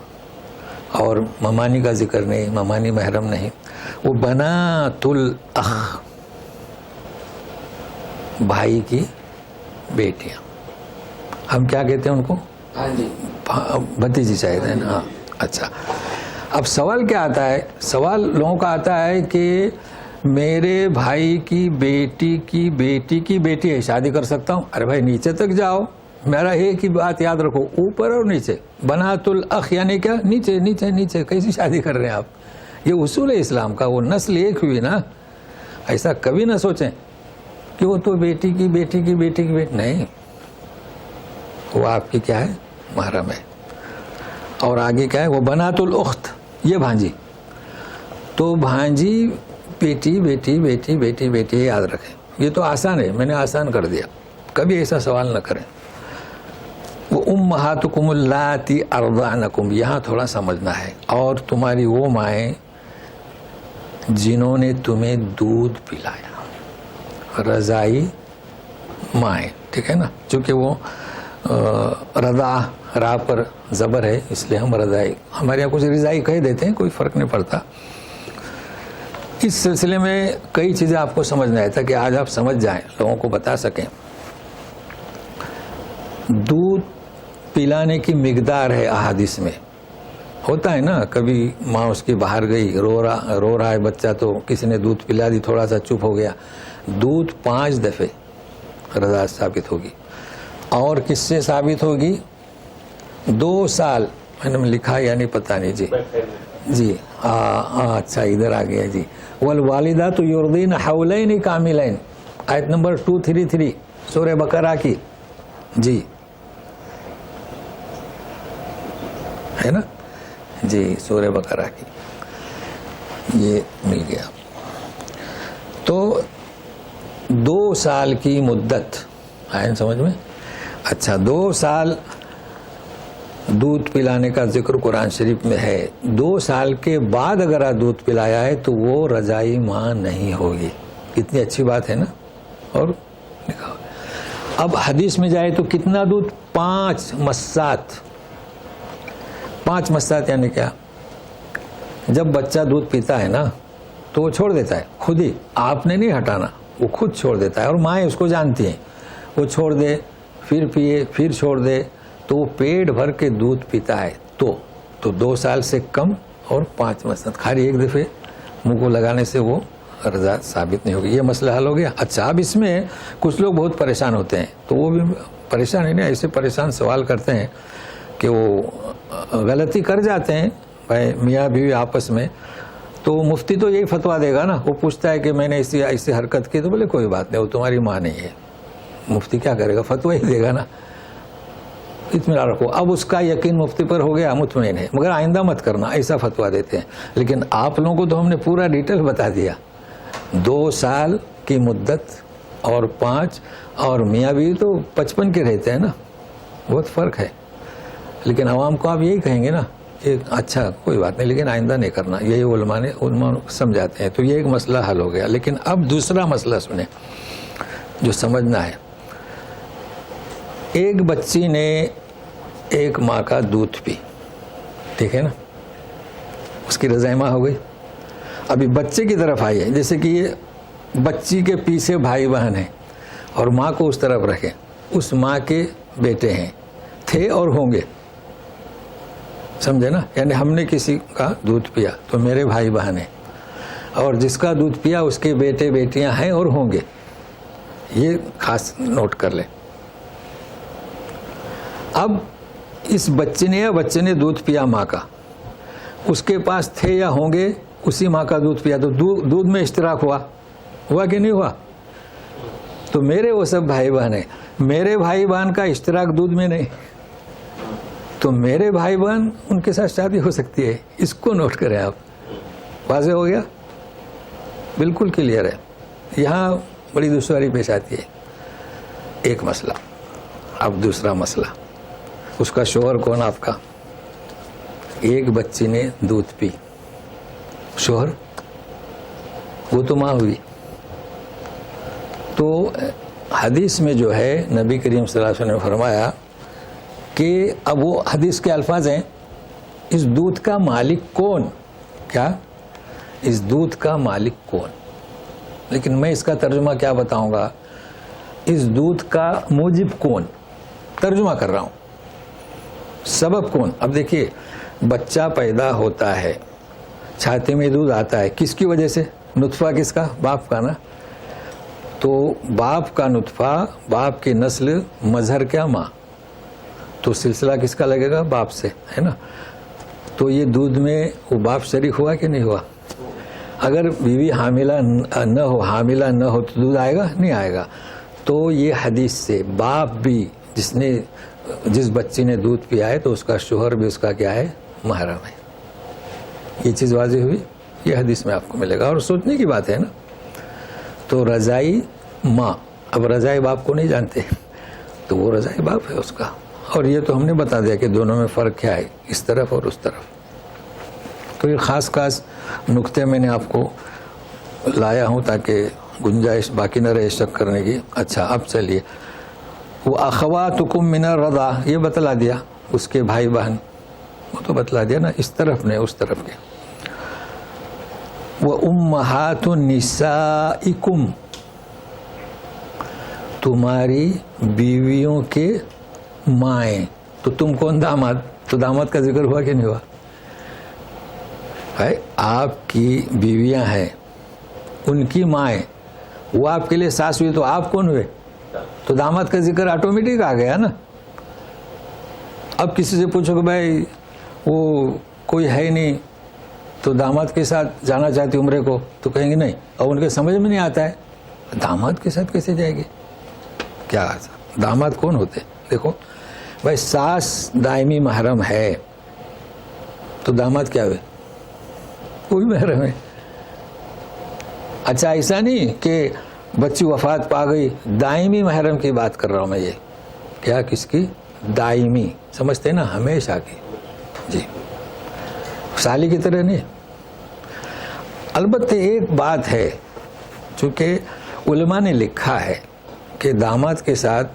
اور ممانی کا ذکر نہیں, ممانی محرم نہیں. وہ بنات الاخ, بھائی کی بیٹیاں. ہم کیا کہتے ہیں ان کو؟ بھتیجی چاہتے ہیں نا. اچھا, اب سوال کیا آتا ہے؟ سوال لوگوں کا آتا ہے کہ میرے بھائی کی بیٹی کی بیٹی کی بیٹی ہے, شادی کر سکتا ہوں؟ ارے بھائی نیچے تک جاؤ, میرا ایک ہی بات یاد رکھو, اوپر اور نیچے. بنات الاخ یعنی کیا؟ نیچے نیچے نیچے. کیسی شادی کر رہے ہیں آپ؟ یہ اصول ہے اسلام کا. وہ نسل ایک ہوئی نا, ایسا کبھی نہ سوچیں کہ وہ تو بیٹی کی بیٹی کی بیٹی کی بیٹی نہیں, وہ آپ کی کیا ہے؟ محرم ہے. اور آگے کیا ہے؟ وہ بنات الاخت, یہ بھانجی. تو بھانجی بیٹی بیٹی بیٹی بیٹی بیٹی, یاد رکھیں. یہ تو آسان ہے, میں نے آسان کر دیا. کبھی ایسا سوال نہ کریں. وہ امہاتکم اللاتی ارضعنکم، یہاں تھوڑا سمجھنا ہے. اور تمہاری وہ مائیں جنہوں نے تمہیں دودھ پلایا، رضائی مائیں، ٹھیک ہے نا، چونکہ وہ رضا را پر زبر ہے اس لیے ہم رضائی، ہمارے یہاں کچھ رضائی کہہ دیتے ہیں، کوئی فرق نہیں پڑتا. اس سلسلے میں کئی چیزیں آپ کو سمجھنا ہے تاکہ آج آپ سمجھ جائیں، لوگوں کو بتا سکیں. دودھ پلانے کی مقدار ہے احادیث میں. ہوتا ہے نا کبھی ماں اس کی باہر گئی، رو رہا ہے بچہ، تو کسی نے دودھ پلا دی، تھوڑا سا چپ ہو گیا. دودھ 5 دفعے رضا ثابت ہوگی. اور کس سے ثابت ہوگی؟ 2 سال. میں نے لکھا یا نہیں پتہ نہیں جی. جی اچھا ادھر آ گیا جی. والوالدات یرضین حولین کاملین، آیت نمبر 233 سورہ بقرہ کی. جی ہے نا جی، سورہ بقرہ کی یہ مل گیا. تو 2 سال کی مدت آئے سمجھ میں. اچھا 2 سال دودھ پلانے کا ذکر قرآن شریف میں ہے. 2 سال کے بعد اگر آپ دودھ پلایا ہے تو وہ رضائی ماں نہیں ہوگی. کتنی اچھی بات ہے نا. اور اب حدیث میں جائے تو کتنا دودھ؟ 5 مسات. 5 مسات یعنی کیا؟ جب بچہ دودھ پیتا ہے نا تو وہ چھوڑ دیتا ہے خود ہی، آپ نے نہیں ہٹانا، وہ خود چھوڑ دیتا ہے. اور مائیں اس کو جانتی ہیں، وہ چھوڑ دے پھر پیے پھر چھوڑ دے تو وہ پیٹ بھر کے دودھ پیتا ہے. تو 2 سال سے کم اور 5 مسات خالی ایک دفعے منہ کو لگانے سے وہ رضا ثابت نہیں ہوگی. یہ مسئلہ حل ہو گیا. اچھا اب اس میں کچھ لوگ بہت پریشان ہوتے ہیں، تو وہ بھی پریشان ہی نہیں، ایسے پریشان سوال کرتے ہیں کہ وہ غلطی کر جاتے ہیں بھائی میاں بیوی آپس میں. تو مفتی تو یہی فتویٰ دے گا نا. وہ پوچھتا ہے کہ میں نے ایسی حرکت کی، تو بولے کوئی بات نہیں، وہ تمہاری ماں نہیں ہے. مفتی کیا کرے گا؟ فتویٰ ہی دے گا نا. اطمینان رکھو. اب اس کا یقین مفتی پر ہو گیا، مطمئن ہے، مگر آئندہ مت کرنا، ایسا فتویٰ دیتے ہیں. لیکن آپ لوگوں کو تو ہم نے پورا ڈیٹیل بتا دیا. 2 سال کی مدت اور 5، اور میاں بیوی تو 55 کے رہتے ہیں نا، بہت فرق ہے. لیکن عوام کو آپ یہی کہیں گے نا کہ اچھا کوئی بات نہیں، لیکن آئندہ نہیں کرنا. یہی علماء سمجھاتے ہیں. تو یہ ایک مسئلہ حل ہو گیا. لیکن اب دوسرا مسئلہ سنیں جو سمجھنا ہے. ایک بچی نے ایک ماں کا دودھ پی، ٹھیک ہے نا، اس کی رضائی ماں ہو گئی. ابھی بچے کی طرف آئی ہے، جیسے کہ یہ بچی کے پیچھے بھائی بہن ہیں اور ماں کو اس طرف رکھیں. اس ماں کے بیٹے ہیں، تھے اور ہوں گے، سمجھے نا. یعنی ہم نے کسی کا دودھ پیا تو میرے بھائی بہن ہیں، اور جس کا دودھ پیا اس کے بیٹے بیٹیاں ہیں اور ہوں گے. یہ خاص نوٹ کر لیں. اب اس بچے نے دودھ پیا ماں کا، اس کے پاس تھے یا ہوں گے اسی ماں کا دودھ پیا، تو دودھ میں اشتراک ہوا کہ نہیں ہوا؟ تو میرے وہ سب بھائی بہن ہیں، میرے بھائی بہن کا اشتراک دودھ میں نہیں، تو میرے بھائی بہن ان کے ساتھ شادی ہو سکتی ہے. اس کو نوٹ کریں آپ. واضح ہو گیا؟ بالکل کلیئر ہے. یہاں بڑی دشواری پیش آتی ہے. ایک مسئلہ. اب دوسرا مسئلہ، اس کا شوہر کون آپ کا؟ ایک بچی نے دودھ پی، شوہر وہ تو ماں ہوئی. تو حدیث میں جو ہے نبی کریم صلی اللہ علیہ وسلم نے فرمایا کہ اب وہ حدیث کے الفاظ ہیں، اس دودھ کا مالک کون؟ کیا؟ اس دودھ کا مالک کون؟ لیکن میں اس کا ترجمہ کیا بتاؤں گا؟ اس دودھ کا موجب کون؟ ترجمہ کر رہا ہوں. سبب کون؟ اب دیکھیے بچہ پیدا ہوتا ہے، چھاتی میں دودھ آتا ہے، کس کی وجہ سے؟ نطفہ کس کا؟ باپ کا نا. تو باپ کا نطفہ، باپ کی نسل، مظہر کیا؟ ماں. تو سلسلہ کس کا لگے گا؟ باپ سے، ہے نا. تو یہ دودھ میں وہ باپ شریک ہوا کہ نہیں ہوا؟ اگر بیوی حاملہ نہ ہو تو دودھ آئے گا؟ نہیں آئے گا. تو یہ حدیث سے باپ بھی جس بچی نے دودھ پیا ہے تو اس کا شوہر بھی اس کا کیا ہے؟ محرم ہے. یہ چیز واضح ہوئی. یہ حدیث میں آپ کو ملے گا. اور سوچنے کی بات ہے نا. تو رضائی ماں، اب رضائی باپ کو نہیں جانتے، تو وہ رضائے باپ ہے اس کا. اور یہ تو ہم نے بتا دیا کہ دونوں میں فرق کیا ہے, اس طرف اور اس طرف. تو یہ خاص نقطے میں نے آپ کو لایا ہوں تاکہ گنجائش باقی نہ رہے شک کرنے کی. اچھا اب چلیے, وہ اخواتکم من الرضاع یہ بتلا دیا, اس کے بھائی بہن وہ تو بتلا دیا نا, اس طرف نے اس طرف کے. وہ امہات نسائکم تمہاری بیویوں کے مائیں. تو تم کون داماد, تو داماد کا ذکر ہوا کہ نہیں ہوا بھائی؟ آپ کی بیویاں ہیں, ان کی مائیں, وہ آپ کے لیے ساس ہوئی, تو آپ کون ہوئے؟ تو داماد کا ذکر آٹومیٹک آ گیا نا. اب کسی سے پوچھو کہ بھائی وہ کوئی ہے ہی نہیں تو داماد کے ساتھ جانا چاہتی عمرے کو, تو کہیں گے نہیں, اور ان کے سمجھ میں نہیں آتا ہے داماد کے ساتھ کیسے جائے گی. کیا داماد کون ہوتے؟ دیکھو بھائی, ساس دائمی محرم ہے تو داماد کیا ہوئے؟ وہ بھی محرم ہے. اچھا ایسا نہیں کہ بچی وفات پا گئی, دائمی محرم کی بات کر رہا ہوں میں. یہ کیا کس کی؟ دائمی, سمجھتے نا, ہمیشہ کی. جی سالی کی طرح نہیں. البتہ ایک بات ہے, چونکہ علماء نے لکھا ہے کہ داماد کے ساتھ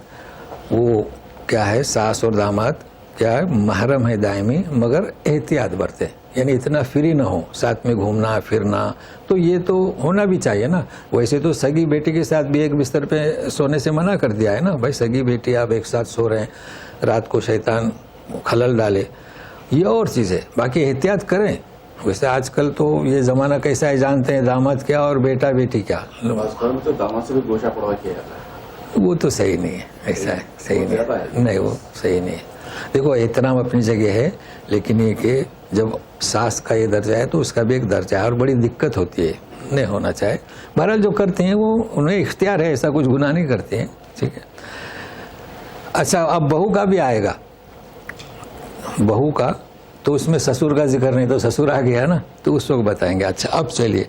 وہ کیا ہے, ساس اور داماد کیا ہے, محرم ہے دائمی, مگر احتیاط برتے, یعنی اتنا فری نہ ہو, ساتھ میں گھومنا پھرنا, تو یہ تو ہونا بھی چاہیے نا. ویسے تو سگی بیٹی کے ساتھ بھی ایک بستر پہ سونے سے منع کر دیا ہے نا بھائی. سگی بیٹی آپ ایک ساتھ سو رہے ہیں, رات کو شیطان خلل ڈالے, یہ اور چیز ہے. باقی احتیاط کریں. ویسے آج کل تو یہ زمانہ کیسا ہے جانتے ہیں, داماد کیا اور بیٹا بیٹی کیا. تو داماد سے بھی گوشہ پڑوا کیا جاتا ہے. وہ تو صحیح نہیں ہے, ایسا ہے صحیح نہیں, وہ صحیح نہیں ہے. دیکھو احترام اپنی جگہ ہے, لیکن یہ کہ جب ساس کا یہ درجہ ہے تو اس کا بھی ایک درجہ ہے, اور بڑی دقت ہوتی ہے, نہیں ہونا چاہے. بہرحال جو کرتے ہیں وہ انہیں اختیار ہے, ایسا کچھ گناہ نہیں کرتے ہیں. ٹھیک ہے. اچھا اب بہو کا بھی آئے گا, بہو کا تو اس میں سسر کا ذکر نہیں, تو سسر آ گیا نا, تو اس وقت بتائیں گے. اچھا اب چلیے,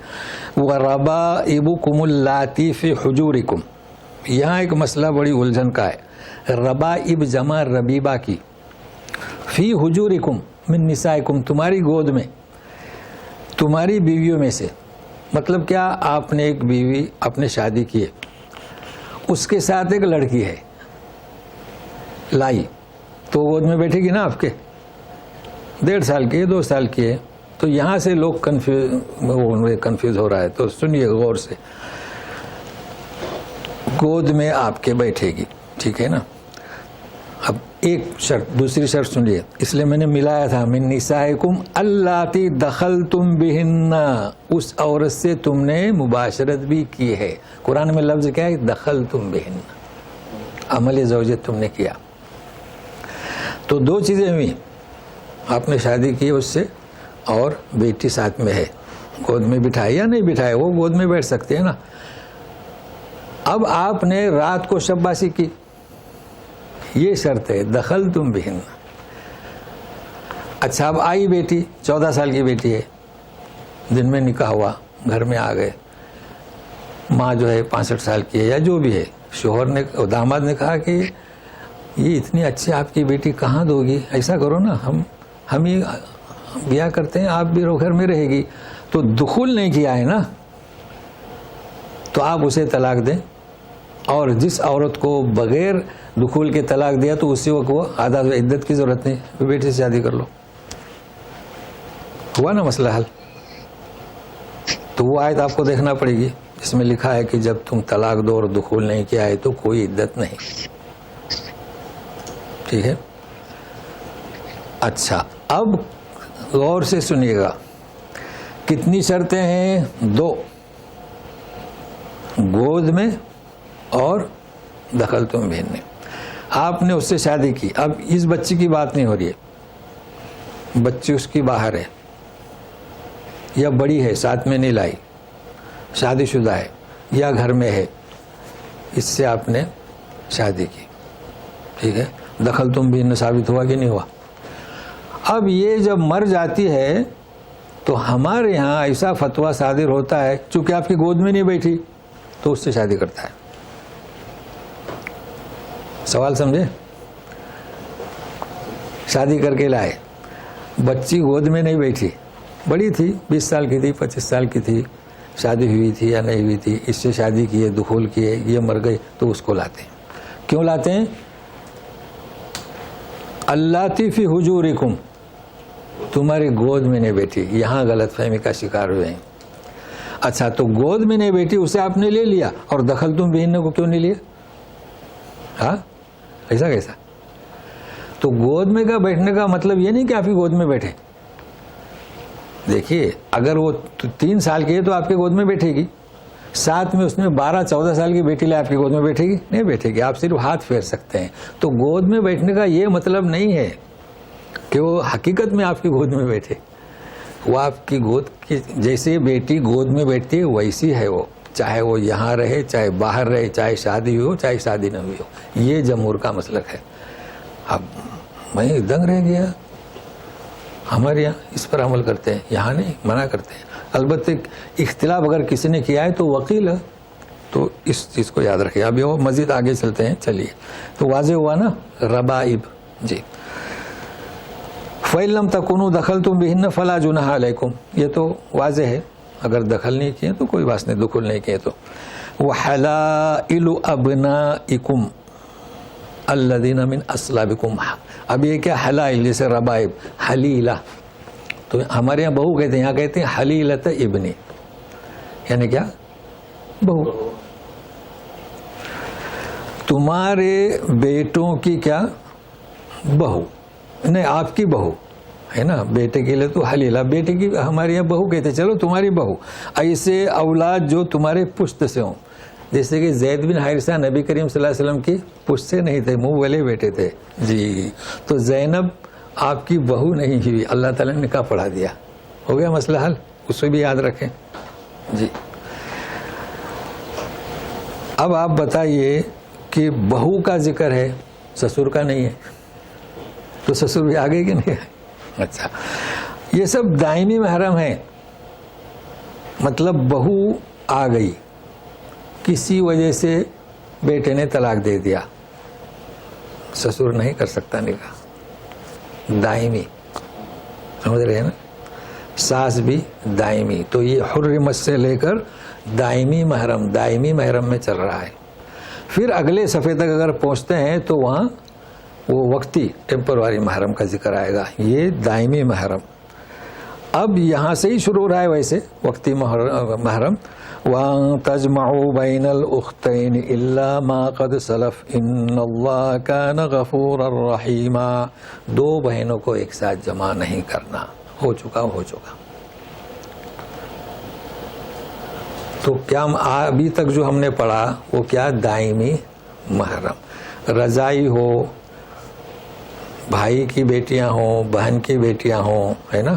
وَرَبَائِبُكُمُ اللَّاتِي فِي حُجُورِكُمْ. یہاں ایک مسئلہ بڑی الجھن کا ہے. ربائب جمع ربیبہ کی, فی حجورکم من نسائکم, تمہاری گود میں, تمہاری بیویوں میں سے. مطلب کیا, آپ نے ایک بیوی آپ نے شادی کی ہے, اس کے ساتھ ایک لڑکی ہے لائی, تو گود میں بیٹھے گی نا آپ کے, 1.5 سال کی ہے 2 سال کی ہے. تو یہاں سے لوگ کنفیوز ہو رہا ہے, تو سنیے غور سے. گود میں آپ کے بیٹھے گی, ٹھیک ہے نا. اب ایک شرط, دوسری شرط سنیے, اس لیے میں نے ملایا تھا, من نسائکم اللاتی دخلتم بہن, اس عورت سے تم نے مباشرت بھی کی ہے. قرآن میں لفظ کیا ہے, دخلتم بہن, عمل زوجیت تم نے کیا. تو 2 چیزیں ہوئی, آپ نے شادی کی اس سے, اور بیٹی ساتھ میں ہے, گود میں بٹھائے یا نہیں بٹھائے, وہ گود میں بیٹھ سکتے ہیں نا. اب آپ نے رات کو شباسی کی, یہ شرط ہے, دخل تم بہن. اچھا اب آئی بیٹی, 14 سال کی بیٹی ہے, دن میں نکاح ہوا, گھر میں آ گئے, ماں جو ہے 65 سال کی ہے یا جو بھی ہے. شوہر نے, داماد نے کہا کہ یہ اتنی اچھی آپ کی بیٹی کہاں دو گی, ایسا کرو نا, ہم ہی بیاہ کرتے ہیں, آپ بھی گھر میں رہے گی. تو دخول نہیں کیا ہے نا, تو آپ اسے طلاق دیں. اور جس عورت کو بغیر دخول کے طلاق دیا تو اسی وقت وہ آدھا عدت کی ضرورت نہیں, بیٹے سے شادی کر لو. ہوا نا مسئلہ حل. تو وہ آیت آپ کو دیکھنا پڑے گی, اس میں لکھا ہے کہ جب تم طلاق دو اور دخول نہیں کیا ہے تو کوئی عدت نہیں. ٹھیک ہے. اچھا اب غور سے سنیے گا, کتنی شرطیں ہیں؟ 2, گود میں اور دخل تم بہن نے. آپ نے اس سے شادی کی, اب اس بچی کی بات نہیں ہو رہی ہے, بچی اس کی باہر ہے یا بڑی ہے, ساتھ میں نہیں لائی, شادی شدہ ہے یا گھر میں ہے, اس سے آپ نے شادی کی. ٹھیک ہے, دخل تم بہن ثابت ہوا کہ نہیں ہوا. اب یہ جب مر جاتی ہے تو ہمارے یہاں ایسا فتویٰ صادر ہوتا ہے, چونکہ آپ کی گود میں نہیں بیٹھی تو اس سے شادی کرتا ہے. سوال سمجھے؟ شادی کر کے لائے, بچی گود میں نہیں بیٹھی, بڑی تھی, 20 سال کی تھی, 25 سال کی تھی, شادی ہوئی تھی یا نہیں ہوئی تھی, اس سے شادی کیے, دخول کیے, یہ مر گئی, تو اس کو لاتے ہیں. کیوں لاتے ہیں؟ اللاتی فی حجورکم, تمہاری گود میں نہیں بیٹھی. یہاں غلط فہمی کا شکار ہوئے ہیں. اچھا, تو گود میں نہیں بیٹھی اسے آپ نے لے لیا, اور دخل تم بہن کو کیوں نہیں لیا؟ ہاں, ایسا کیسا؟ تو گود میں کا بیٹھنے کا مطلب یہ نہیں کہ آپ کی گود میں بیٹھے. دیکھیے, اگر وہ 3 سال کی ہے تو آپ کی گود میں بیٹھے گی, ساتھ میں اس میں 12-14 سال کی بیٹی لے آپ کی گود میں بیٹھے گی؟ نہیں بیٹھے گی, آپ صرف ہاتھ پھیر سکتے ہیں. تو گود میں بیٹھنے کا یہ مطلب نہیں ہے کہ وہ حقیقت میں آپ کی گود میں بیٹھے. وہ آپ کی گود کی جیسے بیٹی گود میں بیٹھتی ہے ویسی ہے وہ, چاہے وہ یہاں رہے, چاہے باہر رہے, چاہے شادی ہوئی ہو, چاہے شادی نہ ہوئی ہو. یہ جمہور کا مسلک ہے. اب میں دنگ رہ گیا, ہمارے یہاں اس پر عمل کرتے ہیں, یہاں نہیں, منع کرتے ہیں. البتہ اختلاف اگر کسی نے کیا ہے تو وکیل ہے, تو اس چیز کو یاد رکھیں. اب یہ مزید آگے چلتے ہیں. چلیے, تو واضح ہوا نا ربائب. جی, فَإِن لَمْ تَكُونُوا دَخَلْتُمْ بِهِنَّ فَلَا جُنَاحَ عَلَيْكُمْ, یہ تو واضح ہے, اگر دخل نہیں کیے تو کوئی بات نہیں, دخول نہیں کیے تو. وَحَلَائِلُ أَبْنَائِكُمْ الَّذِينَ مِنْ أَصْلَابِكُمْ. اب یہ کیا حلائل, جیسے ربائب, حلیلہ, تو ہمارے یہاں بہو کہتے ہیں, یہاں کہتے ہیں حلیلت ابنی, یعنی کیا؟ بہو. تمہارے بیٹوں کی کیا بہو, نہیں آپ کی بہو ہے نا, بیٹے کے لیے تو حلیلہ, بیٹے کی ہمارے یہاں بہو کہتے ہیں, چلو تمہاری بہو. ایسے اولاد جو تمہارے پشت سے ہوں, جیسے کہ زید بن حارثہ نبی کریم صلی اللہ علیہ وسلم کی پشت سے نہیں تھے, منہ والے بیٹے تھے. جی, تو زینب آپ کی بہو نہیں ہوئی, اللہ تعالیٰ نے نکاح پڑھا دیا. ہو گیا مسئلہ حل, اس کو بھی یاد رکھیں. جی, اب آپ بتائیے کہ بہو کا ذکر ہے, سسر کا نہیں ہے, تو سسر بھی آگے کہ نہیں ہے؟ اچھا, یہ سب دائمی محرم ہیں. مطلب بہو آ گئی, کسی وجہ سے بیٹے نے طلاق دے دیا, سسر نہیں کر سکتا نکاح, دائمی. سمجھ رہے ہیں نا, ساس بھی دائمی. تو یہ حرمت سے لے کر دائمی محرم میں چل رہا ہے. پھر اگلے صفحے تک اگر پہنچتے ہیں تو وہاں وہ وقتی ٹیمپروری محرم کا ذکر آئے گا, یہ دائمی محرم. اب یہاں سے ہی شروع ہو رہا ہے ویسے وقتی محرم. وَأَن تَجْمَعُوا بَيْنَ الْأُخْتَيْنِ إِلَّا مَا قَدْ سَلَفَ إِنَّ اللَّهَ كَانَ غَفُورًا رَحِيمًا. 2 بہنوں کو ایک ساتھ جمع نہیں کرنا, ہو چکا. تو کیا ابھی تک جو ہم نے پڑھا وہ کیا؟ دائمی محرم. رضائی ہو, بھائی کی بیٹیاں ہوں, بہن کی بیٹیاں ہوں, ہے نا,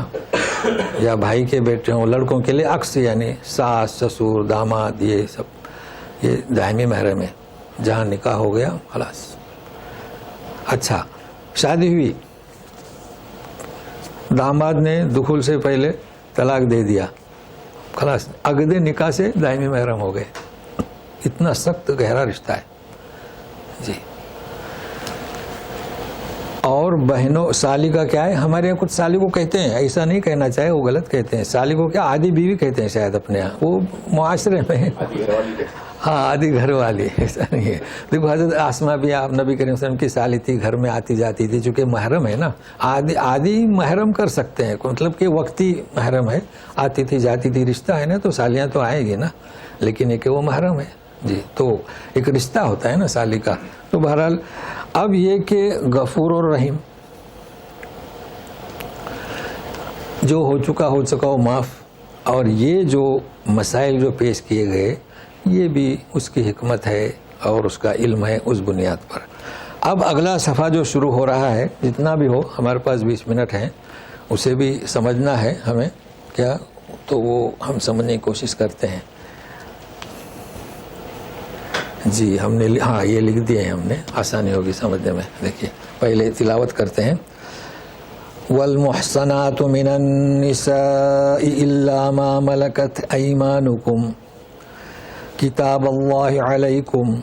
یا بھائی کے بیٹے ہوں. لڑکوں کے لیے عکس, یعنی ساس, سسر, داماد, یہ سب یہ دائمی محرم ہے, جہاں نکاح ہو گیا خلاص. اچھا, شادی ہوئی, داماد نے دخول سے پہلے طلاق دے دیا, خلاص عقد نکاح سے دائمی محرم ہو گئے. اتنا سخت گہرا رشتہ ہے. جی, اور بہنوں, سالی کا کیا ہے؟ ہمارے یہاں کچھ سالی کو کہتے ہیں, ایسا نہیں کہنا چاہے, وہ غلط کہتے ہیں. سالی کو کیا آدھی بیوی کہتے ہیں شاید اپنے یہاں, وہ معاشرے میں ہاں آدھی گھر والی, ایسا نہیں ہے. دیکھو حضرت آسمہ بھی آپ نبی کریم صلی اللہ علیہ وسلم کی سالی تھی, گھر میں آتی جاتی تھی, چونکہ محرم ہے نا. آدھی محرم کر سکتے ہیں, مطلب کہ وقتی محرم ہے, آتی تھی جاتی تھی, رشتہ ہے نا, تو سالیاں تو آئے گی نا, لیکن یہ کہ وہ محرم ہے. جی, تو ایک رشتہ ہوتا ہے نا سالی کا. تو بہرحال اب یہ کہ غفور اور رحیم, جو ہو چکا ہو معاف. اور یہ جو مسائل جو پیش کیے گئے, یہ بھی اس کی حکمت ہے اور اس کا علم ہے اس بنیاد پر. اب اگلا صفحہ جو شروع ہو رہا ہے, جتنا بھی ہو, ہمارے پاس 20 منٹ ہیں, اسے بھی سمجھنا ہے ہمیں کیا, تو وہ ہم سمجھنے کی کوشش کرتے ہیں. جی, ہم نے ہاں یہ لکھ دیے ہیں ہم نے, آسانی ہوگی سمجھنے میں. دیکھیے پہلے تلاوت کرتے ہیں. والمحصنات من النساء الا ما ملكت ايمانكم كتاب الله عليكم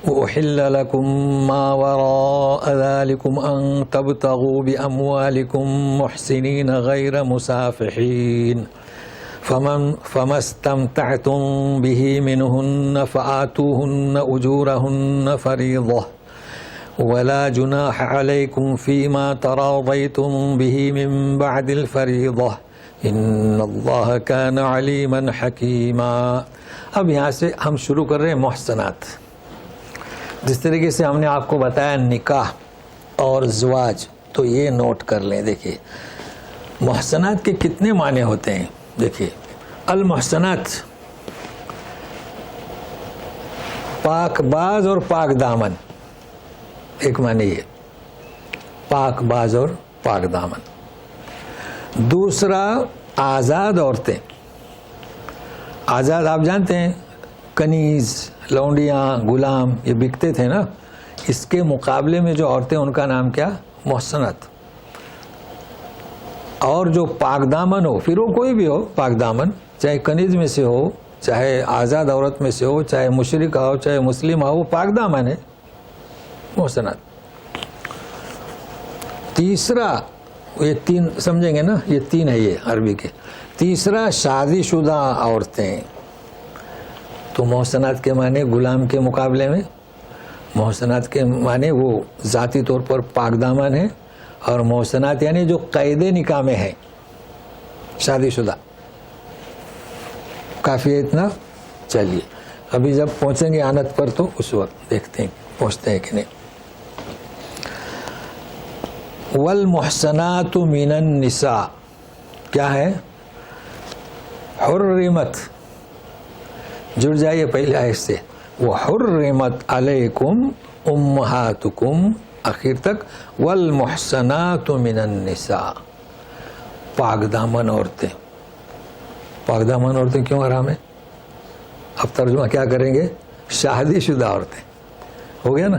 أحل لكم ما وراء ذلكم أن تبتغوا بأموالكم محسنين غير مسافحين فما استمتعتم به منهن فآتوهن أجورهن فريضة ولا جناح عليكم فيما تراضيتم به من بعد الفريضة ان اللہ کان علیما حکیما. اب یہاں سے ہم شروع کر رہے ہیں محسنات. جس طریقے سے ہم نے آپ کو بتایا نکاح اور زواج، تو یہ نوٹ کر لیں. دیکھیے محسنات کے کتنے معنی ہوتے ہیں. دیکھیے المحسنات پاک باز اور پاک دامن، ایک معنی یہ پاک باز اور پاک دامن. دوسرا آزاد عورتیں. آزاد آپ جانتے ہیں کنیز، لونڈیاں، غلام یہ بکتے تھے نا. اس کے مقابلے میں جو عورتیں ان کا نام کیا؟ محسنات. اور جو پاک دامن ہو، پھر وہ کوئی بھی ہو پاک دامن، چاہے کنیز میں سے ہو، چاہے آزاد عورت میں سے ہو، چاہے مشرکہ ہو، چاہے مسلم ہو، وہ پاک دامن ہے محسنات. تیسرا یہ تین سمجھیں گے نا، یہ تین ہے یہ عربی کے. تیسرا شادی شدہ عورتیں. تو محسنات کے معنی غلام کے مقابلے میں، محسنات کے معنی وہ ذاتی طور پر پاک دامن ہے، اور محسنات یعنی جو قید نکاح میں ہے، شادی شدہ. کافی ہے اتنا. چلیے ابھی جب پہنچیں گے آنت پر تو اس وقت دیکھتے ہیں پہنچتے ہیں کہ نہیں. والمحسنات من النساء کیا ہے؟ حرمت. جڑ جائیے پہلے آیت سے. وحرمت علیکم امہاتکم آخر تک. والمحسنات من النساء پاک دامن عورتیں. پاک دامن عورتیں کیوں حرام ہیں؟ اب ترجمہ کیا کریں گے؟ شادی شدہ عورتیں. ہو گیا نا.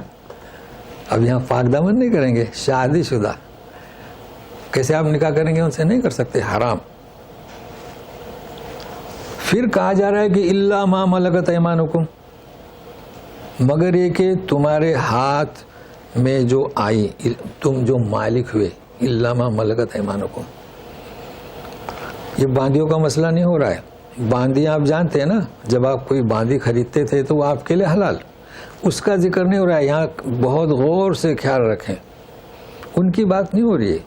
اب یہاں پاک دامن نہیں کریں گے، شادی شدہ. کیسے آپ نکاح کریں گے؟ ان سے نہیں کر سکتے، حرام. پھر کہا جا رہا ہے کہ الا ما ملکت ایمانکم، مگر یہ کہ تمہارے ہاتھ میں جو آئی، تم جو مالک ہوئے. الا ما ملکت ایمانکم. یہ باندیوں کا مسئلہ نہیں ہو رہا ہے. باندیاں آپ جانتے ہیں نا، جب آپ کوئی باندی خریدتے تھے تو وہ آپ کے لیے حلال، اس کا ذکر نہیں ہو رہا ہے. یہاں بہت غور سے خیال رکھیں، ان کی بات نہیں ہو رہی ہے.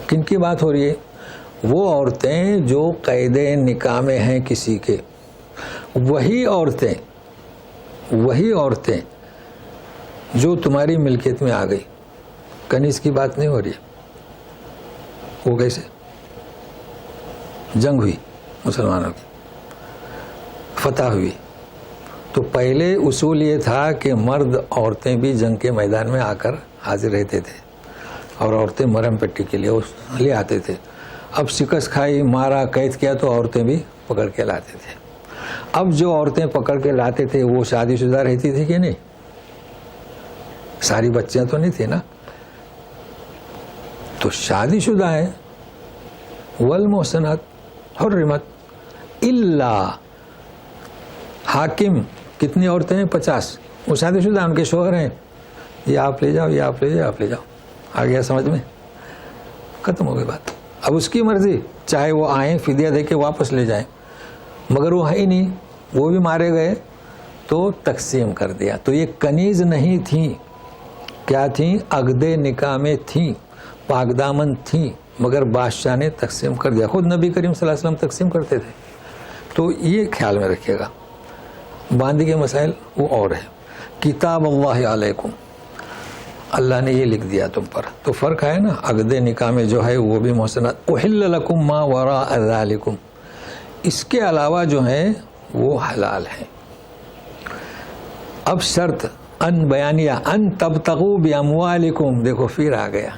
کن کی بات ہو رہی ہے؟ وہ عورتیں جو قید نکاح میں ہیں کسی کے. وہی عورتیں جو تمہاری ملکیت میں آ گئی. کنیز کی بات نہیں ہو رہی ہے. وہ کیسے؟ جنگ ہوئی، مسلمانوں کی فتح ہوئی، تو پہلے اصول یہ تھا کہ مرد عورتیں بھی جنگ کے میدان میں آ کر حاضر رہتے تھے، اور عورتیں مرہم پٹی کے لیے لے آتے تھے. اب شکست کھائی، مارا، قید کیا تو عورتیں بھی پکڑ کے لاتے تھے. اب جو عورتیں پکڑ کے لاتے تھے وہ شادی شدہ رہتی تھی کہ نہیں؟ ساری بچیاں تو نہیں تھی نا. تو شادی شدہ ہے. والمحسنات حرمت الا حاکم. کتنی عورتیں ہیں؟ 50. وہ شادی شدہ، ان کے شوہر ہیں. یہ آپ لے جاؤ، یہ آپ لے جاؤ، آپ لے جاؤ. آ گیا سمجھ میں؟ ختم ہو گئی بات. اب اس کی مرضی، چاہے وہ آئیں فدیہ دے کے واپس لے جائیں. مگر وہ ہے ہی نہیں، وہ بھی مارے گئے تو تقسیم کر دیا. تو یہ کنیز نہیں تھیں. کیا تھیں؟ عقد نکاح میں تھیں، پاک دامن تھیں، مگر بادشاہ نے تقسیم کر دیا. خود نبی کریم صلی اللہ علیہ وسلم تقسیم کرتے تھے. تو یہ خیال میں رکھیے گا. باندی کے مسائل وہ اور ہے. کتاب اللہ علیکم، اللہ نے یہ لکھ دیا تم پر. تو فرق ہے نا، عقد نکاح میں جو ہے وہ بھی محسنات. احل لکم ما وراء ذالکم، اس کے علاوہ جو ہیں وہ حلال ہیں. اب شرط ان بیانیہ، ان تبتغوا باموالکم. دیکھو پھر آ گیا.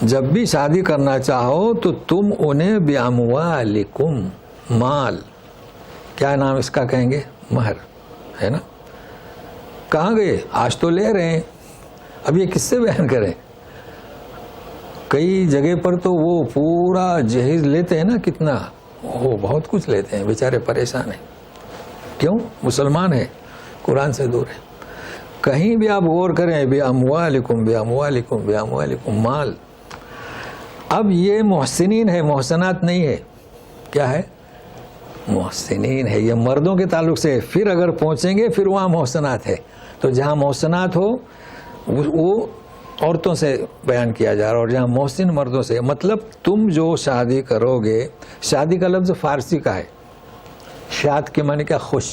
جب بھی شادی کرنا چاہو تو تم انہیں باموالکم، مال، کیا نام اس کا کہیں گے؟ مہر ہے نا. کہاں گئے؟ آج تو لے رہے ہیں. اب یہ کس سے بیان کریں؟ کئی جگہ پر تو وہ پورا جہیز لیتے ہیں نا. کتنا؟ وہ بہت کچھ لیتے ہیں، بیچارے پریشان ہیں. کیوں؟ مسلمان ہے، قرآن سے دور ہے۔ کہیں بھی آپ غور کریں، بے اموالکم بے اموالکم بے اموالکم، مال۔ اب یہ محسنین ہے، محسنات نہیں ہے۔ کیا ہے؟ محسنین ہے، یہ مردوں کے تعلق سے۔ پھر اگر پہنچیں گے پھر وہاں محسنات ہے، تو جہاں محسنات ہو وہ عورتوں سے بیان کیا جا رہا ہے، اور جہاں محسن مردوں سے۔ مطلب تم جو شادی کرو گے، شادی کا لفظ فارسی کا ہے، شاد کے معنی کیا؟ خوش،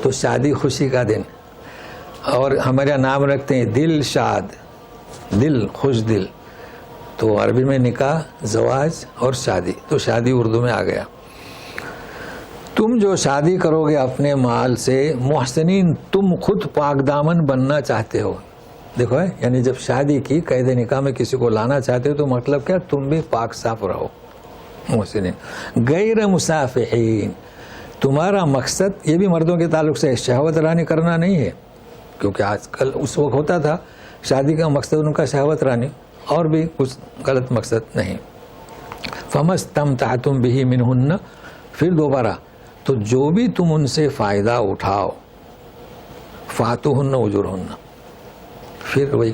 تو شادی خوشی کا دن، اور ہمارے یہاں نام رکھتے ہیں دل شاد، دل خوش دل، تو عربی میں نکاح، زواج اور شادی، تو شادی اردو میں آ گیا۔ تم جو شادی کرو گے اپنے مال سے، محسنین، تم خود پاک دامن بننا چاہتے ہو۔ دیکھو یعنی جب شادی کی قید نکاح میں کسی کو لانا چاہتے ہو تو مطلب کیا؟ تم بھی پاک صاف رہو، محسنین غیر مسافحین۔ تمہارا مقصد، یہ بھی مردوں کے تعلق سے، شہوت رانی کرنا نہیں ہے، کیونکہ آج کل اس وقت ہوتا تھا شادی کا مقصد ان کا شہوت رانی، اور بھی کچھ غلط مقصد نہیں۔ فَمَسْتَمْتَعْتُمْ بِهِ مِنْهُنَّ، پھر دوبارہ، تو جو بھی تم ان سے فائدہ اٹھاؤ، فَآتُوهُنَّ أُجُورَهُنَّ، پھر وہی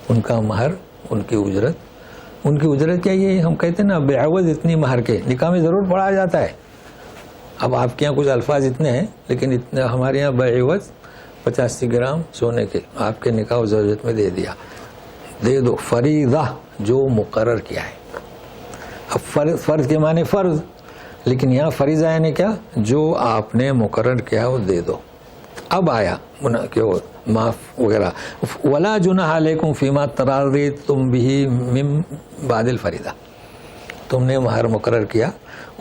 ان کا مہر، ان کی اجرت کیا؟ یہ ہم کہتے ہیں نا بعوض اتنی مہر کے، نکاح میں ضرور پڑھا جاتا ہے۔ اب آپ کے یہاں کچھ الفاظ اتنے ہیں، لیکن اتنے ہمارے یہاں بعوض 85 گرام سونے کے آپ کے نکاح و زوجت میں دے دیا، دے دو، فریضہ، جو مقرر کیا ہے۔ اب فرض کے معنی فرض، لیکن یہاں فریضہ یعنی کیا؟ جو آپ نے مقرر کیا وہ دے دو۔ اب آیا معاف وغیرہ، ولا جناح علیکم فیما تراضیتم بہ من بعد الفریضہ، تم نے مہر مقرر کیا،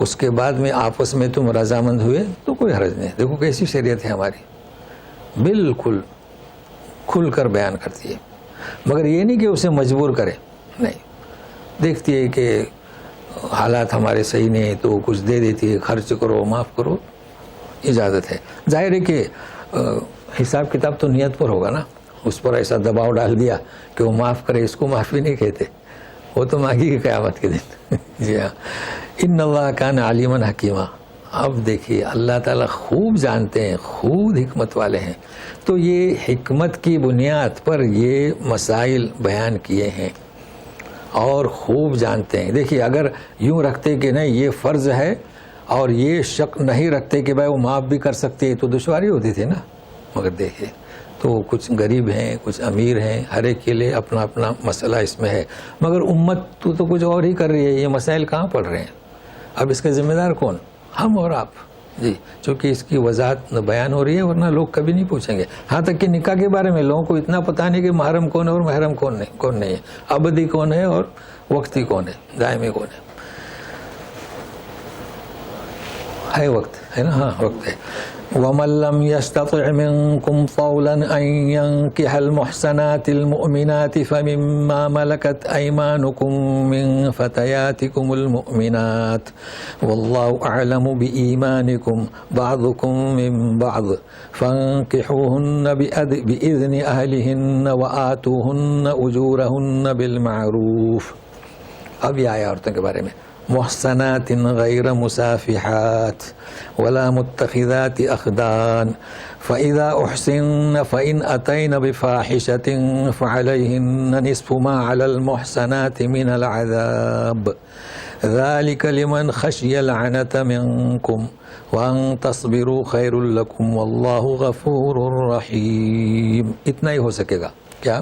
اس کے بعد میں آپس میں تم رضامند ہوئے تو کوئی حرج نہیں۔ دیکھو کیسی شریعت ہے ہماری، بالکل کھل کر بیان کرتی ہے، مگر یہ نہیں کہ اسے مجبور کرے، نہیں، دیکھتی ہے کہ حالات ہمارے صحیح نہیں تو کچھ دے دیتی ہے، خرچ کرو، معاف کرو، اجازت ہے۔ ظاہر ہے کہ حساب کتاب تو نیت پر ہوگا نا، اس پر ایسا دباؤ ڈال دیا کہ وہ معاف کرے، اس کو معافی نہیں کہتے، وہ تو مانگی گی قیامت کے دن۔ جی ہاں، ان اللہ کان علیما حکیما۔ اب دیکھیے اللہ تعالیٰ خوب جانتے ہیں، خود حکمت والے ہیں، تو یہ حکمت کی بنیاد پر یہ مسائل بیان کیے ہیں اور خوب جانتے ہیں۔ دیکھیے اگر یوں رکھتے کہ نہیں یہ فرض ہے اور یہ شک نہیں رکھتے کہ بھائی وہ معاف بھی کر سکتے ہیں تو دشواری ہوتی تھی نا، مگر دیکھیے تو کچھ غریب ہیں، کچھ امیر ہیں، ہر ایک کے لیے اپنا اپنا مسئلہ اس میں ہے، مگر امت تو کچھ اور ہی کر رہی ہے، یہ مسائل کہاں پڑ رہے ہیں؟ اب اس کا ذمہ دار کون؟ ہم اور آپ، جی، چونکہ اس کی وضاحت بیان ہو رہی ہے، ورنہ لوگ کبھی نہیں پوچھیں گے۔ ہاں تک کہ نکاح کے بارے میں لوگوں کو اتنا پتہ نہیں کہ محرم کون ہے اور محرم کون نہیں ہے، ابدی کون ہے اور وقتی کون ہے، دائمی کون ہے وقت ہے نا، ہاں وقت ہے۔ وَمَن لَّمْ يَسْتَطِعْ مِنكُمْ طَوْلًا أَن يَنكِحَ الْمُحْصَنَاتِ الْمُؤْمِنَاتِ فَمِمَّا مَلَكَتْ أَيْمَانُكُم مِّن فَتَيَاتِكُمُ الْمُؤْمِنَاتِ وَاللَّهُ أَعْلَمُ بِإِيمَانِكُم بَعْضُكُم مِّن بَعْضٍ فَانكِحُوهُنَّ بِإِذْنِ أَهْلِهِنَّ وَآتُوهُنَّ أُجُورَهُنَّ بِالْمَعْرُوفِ۔ اب یہ آیا عورتوں کے بارے میں، محسنات غیر مسافحات ولا متخذات اخدان فإذا أحسن فإن أتين بفاحشة فعليهن نصف ما على المحسنات من العذاب ذلك لمن خشي العنة منكم وأن تصبروا خير لكم والله غفور رحيم۔ اتنا ہی ہو سکے گا کیا؟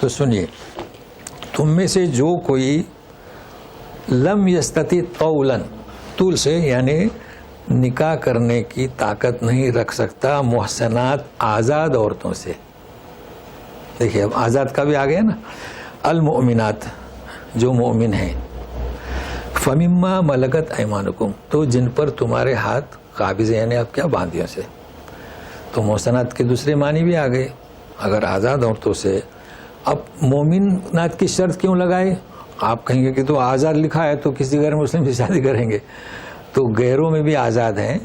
تو سنیے، تم میں سے جو کوئی لم یستطیع طولا، طول سے یعنی نکاح کرنے کی طاقت نہیں رکھ سکتا محسنات آزاد عورتوں سے۔ دیکھیے اب آزاد کا بھی آ گیا نا، المؤمنات جو مومن ہیں، فمما ملکت ایمانکم، تو جن پر تمہارے ہاتھ قابض ہیں، یعنی اب کیا باندھیوں سے، تو محسنات کے دوسرے معنی بھی آ گئے اگر آزاد عورتوں سے۔ اب مومنات کی شرط کیوں لگائے؟ آپ کہیں گے کہ تو آزاد لکھا ہے تو کسی غیر مسلم سے شادی کریں گے، تو غیروں میں بھی آزاد ہیں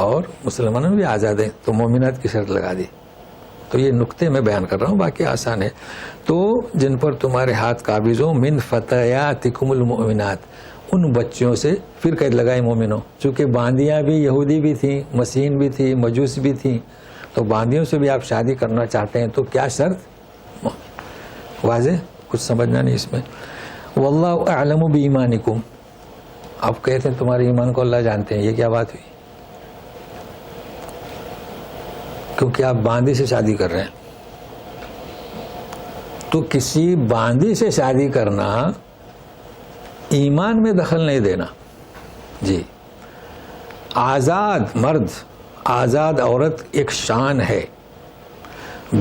اور مسلمانوں میں بھی آزاد ہیں، تو مومنات کی شرط لگا دی۔ تو یہ نقطے میں بیان کر رہا ہوں، باقی آسان ہے۔ تو جن پر تمہارے ہاتھ قابض ہو، من فتياتكم المؤمنات، ان بچوں سے پھر قید لگائی مومنوں، چونکہ باندیاں بھی یہودی بھی تھیں، مسیحین بھی تھی، مجوس بھی تھیں، تو باندیوں سے بھی آپ شادی کرنا چاہتے ہیں تو کیا شرط؟ واضح؟ کچھ سمجھنا نہیں اس میں. واللہ اعلم بایمانکم، آپ کہتے ہیں تمہارے ایمان کو اللہ جانتے ہیں، یہ کیا بات ہوئی؟ کیونکہ آپ باندی سے شادی کر رہے ہیں. تو کسی باندی سے شادی کرنا ایمان میں دخل نہیں دینا. جی، آزاد مرد، آزاد عورت ایک شان ہے.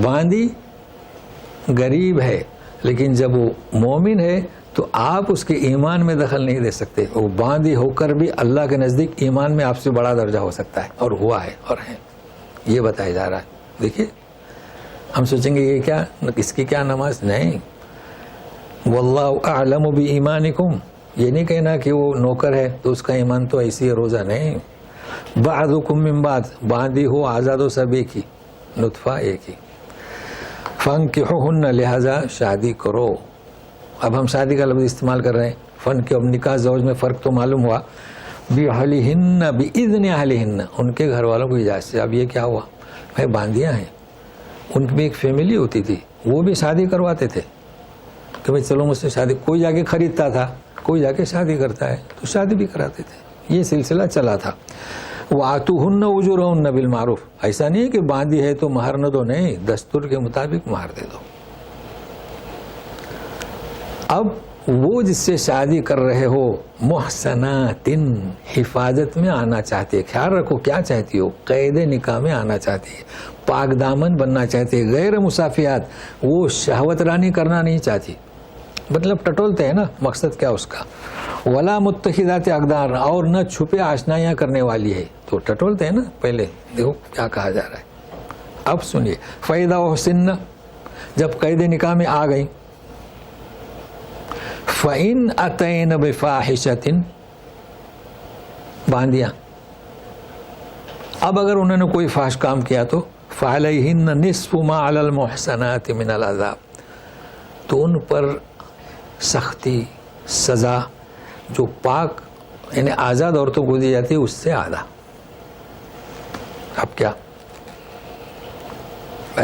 باندی غریب ہے، لیکن جب وہ مومن ہے تو آپ اس کے ایمان میں دخل نہیں دے سکتے. وہ باندی ہو کر بھی اللہ کے نزدیک ایمان میں آپ سے بڑا درجہ ہو سکتا ہے، اور ہوا ہے اور ہے، یہ بتایا جا رہا ہے. دیکھیے، ہم سوچیں گے یہ کیا، اس کی کیا نماز؟ نہیں. واللہ اعلم بایمانکم، یہ نہیں کہنا کہ وہ نوکر ہے تو اس کا ایمان تو ایسی ہے، روزہ نہیں. بعضکم من بعض، باندی ہو آزاد ہو سب ایک ہی، نطفہ ایک ہی. فانکحوہن، لہذا شادی کرو. اب ہم شادی کا لفظ استعمال کر رہے ہیں. فن کے اب نکاح زوج میں فرق تو معلوم ہوا. باہلہن، باذن اہلہن، ان کے گھر والوں کو اجازت سے. اب یہ کیا ہوا؟ بھائی باندیاں ہیں، ان کی بھی ایک فیملی ہوتی تھی، وہ بھی شادی کرواتے تھے کہ بھائی چلو مجھ سے شادی. کوئی جا کے خریدتا تھا، کوئی جا کے شادی کرتا ہے، تو شادی بھی کراتے تھے. یہ سلسلہ چلا تھا. وآتوہن اجورہن بالمعروف، ایسا نہیں ہے کہ باندی ہے تو مہر نہ دو، نہیں، دستور کے مطابق مہر دے دو. اب وہ جس سے شادی کر رہے ہو محسنات، حفاظت میں آنا چاہتے ہیں. خیال رکھو کیا چاہتی ہو، قید نکاح میں آنا چاہتی ہے، پاک دامن بننا چاہتے ہیں، غیر مصافیات، وہ شہوت رانی کرنا نہیں چاہتی. مطلب ٹٹولتے ہیں نا، مقصد کیا اس کا. ولا متخذات اقدار، اور نہ چھپے آشنائیاں کرنے والی ہے. تو ٹٹولتے ہیں نا. پہلے دیکھو کیا کہا جا رہا ہے. اب سنیے، فَإِذَا أُحْسِنَّ، جب قید نکاح میں آ گئی. فَإِنْ أَتَيْنَ بِفَاحِشَةٍ، باندیاں، اب اگر انہوں نے کوئی فحش کام کیا تو فَعَلَيْهِنَّ نِصْفُ مَا عَلَى الْمُحْسَنَاتِ مِنَ الْعَذَابِ، تو ان پر سختی، سزا جو پاک یعنی آزاد عورتوں کو دی جاتی ہے اس سے آدھا. اب کیا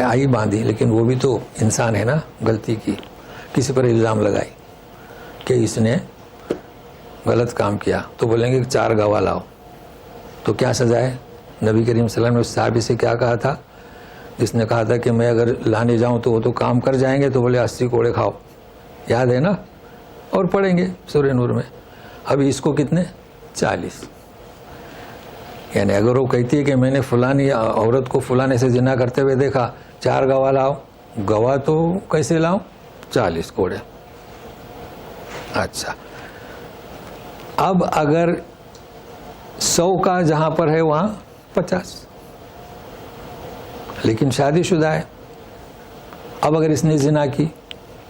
آئی باندھی، لیکن وہ بھی تو انسان ہے نا، غلطی کی، کسی پر الزام لگائی کہ اس نے غلط کام کیا، تو بولیں گے 4 گواہ لاؤ. تو کیا سزا ہے؟ نبی کریم صلی اللہ علیہ وسلم نے اس صحابی سے کیا کہا تھا، جس نے کہا تھا کہ میں اگر لانے جاؤں تو وہ تو کام کر جائیں گے، تو بولے 80 کوڑے کھاؤ. یاد ہے نا؟ اور پڑھیں گے سورہ نور میں. ابھی اس کو کتنے؟ 40. یعنی اگر وہ کہتی ہے کہ میں نے فلانی عورت کو فلانے سے زنا کرتے ہوئے دیکھا، 4 گواہ لاؤ. گواہ تو کیسے لاؤ؟ 40 کوڑے. اچھا، اب اگر 100 کا جہاں پر ہے وہاں 50، لیکن شادی شدہ ہے. اب اگر اس نے زنا کی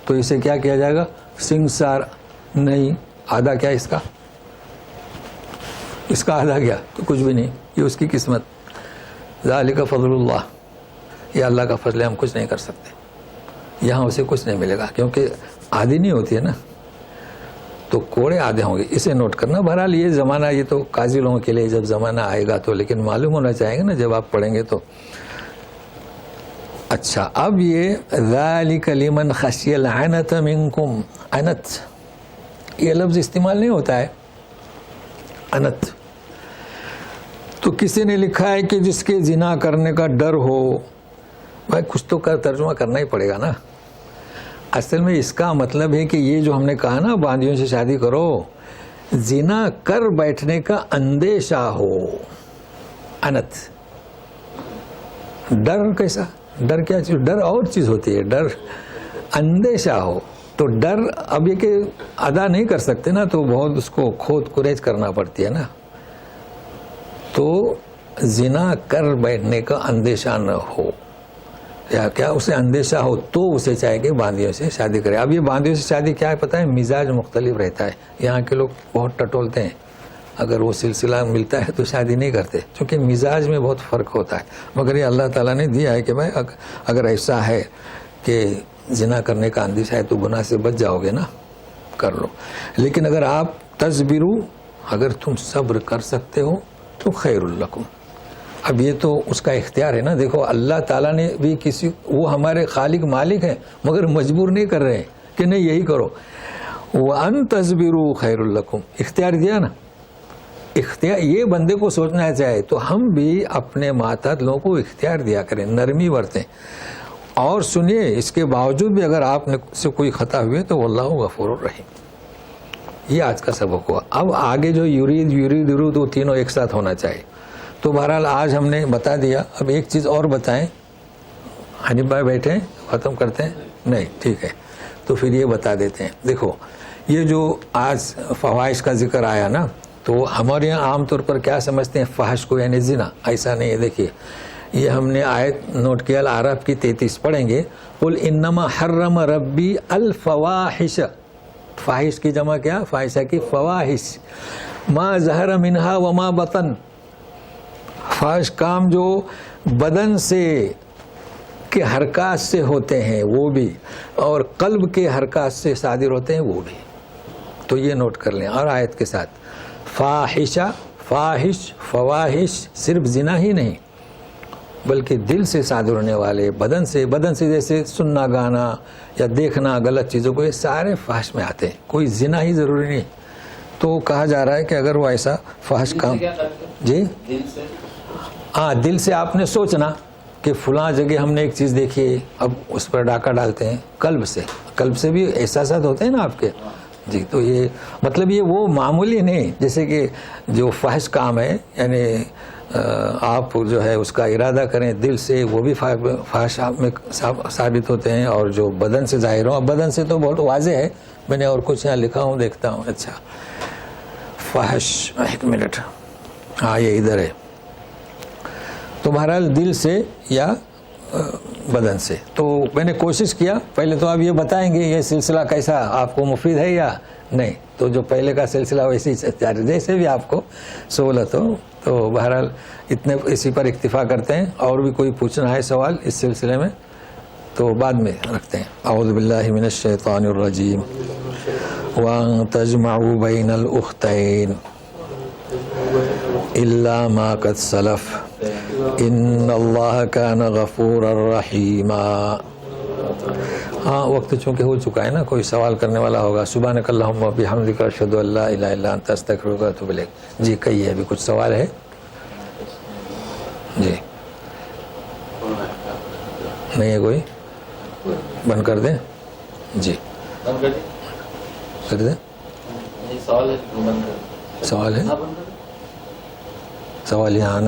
تو اسے کیا کیا جائے گا؟ سنگسار. نہیں، آدھا کیا اس کا آدھا کیا؟ تو کچھ بھی نہیں، یہ اس کی قسمت. ذالک فضل اللہ، یہ اللہ کا فضل ہے، ہم کچھ نہیں کر سکتے. یہاں اسے کچھ نہیں ملے گا کیونکہ آدھی نہیں ہوتی ہے نا، تو کوڑے آدھے ہوں گے. اسے نوٹ کرنا. بہرحال یہ زمانہ، یہ تو قاضی لوگوں کے لیے جب زمانہ آئے گا تو، لیکن معلوم ہونا چاہیے گا نا جب آپ پڑھیں گے تو. اچھا، اب یہ ذالک لمن خشی العنت منکم، عنت یہ لفظ استعمال نہیں ہوتا ہے، عنت. تو کسی نے لکھا ہے کہ جس کے زنا کرنے کا ڈر ہو. بھائی کچھ تو ترجمہ کرنا ہی پڑے گا نا. اصل میں اس کا مطلب ہے کہ یہ جو ہم نے کہا نا باندیوں سے شادی کرو، زنا کر بیٹھنے کا اندیشہ ہو. عنت، ڈر کیسا؟ ڈر کیا چیز؟ ڈر اور چیز ہوتی ہے. ڈر اندیشہ ہو تو ڈر، اب یہ کہ ادا نہیں کر سکتے نا، تو بہت اس کو کھود کریج کرنا پڑتی ہے نا. تو زنا کر بیٹھنے کا اندیشہ نہ ہو، یا کیا اسے اندیشہ ہو تو اسے چاہے کہ باندیوں سے شادی کرے. اب یہ باندیوں سے شادی کیا ہے پتہ ہے؟ مزاج مختلف رہتا ہے. یہاں کے لوگ بہت ٹٹولتے ہیں، اگر وہ سلسلہ ملتا ہے تو شادی نہیں کرتے، چونکہ مزاج میں بہت فرق ہوتا ہے. مگر یہ اللہ تعالیٰ نے دیا ہے کہ بھائی اگر ایسا ہے کہ زنا کرنے کا اندیشہ ہے تو گناہ سے بچ جاؤ گے نا، کر لو. لیکن اگر آپ تصبروا، اگر تم صبر کر سکتے ہو تو خیر لکم. اب یہ تو اس کا اختیار ہے نا. دیکھو اللہ تعالیٰ نے بھی کسی، وہ ہمارے خالق مالک ہیں مگر مجبور نہیں کر رہے کہ نہیں یہی کرو. وَأَن تَصْبِرُوا خَيْرٌ لَكُمْ، اختیار دیا نا. اختیار یہ بندے کو سوچنا چاہے. تو ہم بھی اپنے ماتحت لوگوں کو اختیار دیا کریں، نرمی برتیں. اور سنیے اس کے باوجود بھی اگر آپ نے سے کوئی خطا ہوئے تو واللہ غفور الرحیم. یہ آج کا سبق ہوا. اب آگے جو یرید وہ تینوں ایک ساتھ ہونا چاہیے. تو بہرحال آج ہم نے بتا دیا. اب ایک چیز اور بتائیں. حنیف بھائی بیٹھے ہیں، ختم کرتے ہیں؟ نہیں، ٹھیک ہے. تو پھر یہ بتا دیتے ہیں. دیکھو یہ جو آج فواحش کا ذکر آیا نا، تو ہمارے یہاں عام طور پر کیا سمجھتے ہیں فحش کو یعنی زنا. ایسا نہیں ہے. دیکھیے یہ ہم نے آیت نوٹ کیا، الاعراف کی 33 پڑھیں گے. قل انما حرم ربی الفواحش، فاحش کی جمع کیا؟ فاحشہ کی فواحش. ما ظہر منہا وما بطن، فاحش کام جو بدن سے کے حرکات سے ہوتے ہیں وہ بھی، اور قلب کے حرکات سے صادر ہوتے ہیں وہ بھی. تو یہ نوٹ کر لیں. اور آیت کے ساتھ فاحشہ، فاحش، فواحش صرف زنا ہی نہیں بلکہ دل سے صادر ہونے والے، بدن سے جیسے سننا، گانا یا دیکھنا غلط چیزوں کو، یہ سارے فحش میں آتے ہیں. کوئی زنا ہی ضروری نہیں. تو کہا جا رہا ہے کہ اگر وہ ایسا فحش کام، جی ہاں، دل سے آپ نے سوچنا کہ فلاں جگہ ہم نے ایک چیز دیکھی ہے، اب اس پر ڈاکہ ڈالتے ہیں. قلب سے بھی احساسات ہوتے ہیں نا آپ کے. جی تو یہ مطلب یہ وہ معمولی نہیں، جیسے کہ جو فحش کام ہے یعنی آپ جو ہے اس کا ارادہ کریں دل سے، وہ بھی فحش میں ثابت ہوتے ہیں. اور جو بدن سے ظاہر ہوں، اب بدن سے تو بہت واضح ہے، میں نے اور کچھ یہاں لکھا ہوں دیکھتا ہوں. اچھا فحش، ایک منٹ، ہاں یہ ادھر ہے. تو بہرحال دل سے یا بدن سے. تو میں نے کوشش کیا. پہلے تو آپ یہ بتائیں گے یہ سلسلہ کیسا آپ کو مفید ہے یا نہیں. تو جو پہلے کا سلسلہ ویسے ہی جاری، جیسے بھی آپ کو سہولت ہو. تو بہرحال اتنے اسی پر اکتفا کرتے ہیں. اور بھی کوئی پوچھنا ہے سوال اس سلسلے میں تو بعد میں رکھتے ہیں. اعوذ باللہ من الشیطان الرجیم. وَأَن تَجْمَعُوا بَيْنَ الْأُخْتَيْنِ إِلَّا مَا قَدْ سَلَفَ ان اللہ کان غفورا رحیما. ہاں وقت چونکہ ہو چکا ہے نا، کوئی سوال کرنے والا ہوگا. سبحانک اللہم و بحمدک اشہد ان لا الہ الا انت استغفرک و اتوب الیک. جی کہیے، ابھی کچھ سوال ہے؟ جی نہیں ہے کوئی؟ بند کر دیں. جی کر دیں. سوال ہے؟ سوال یہاں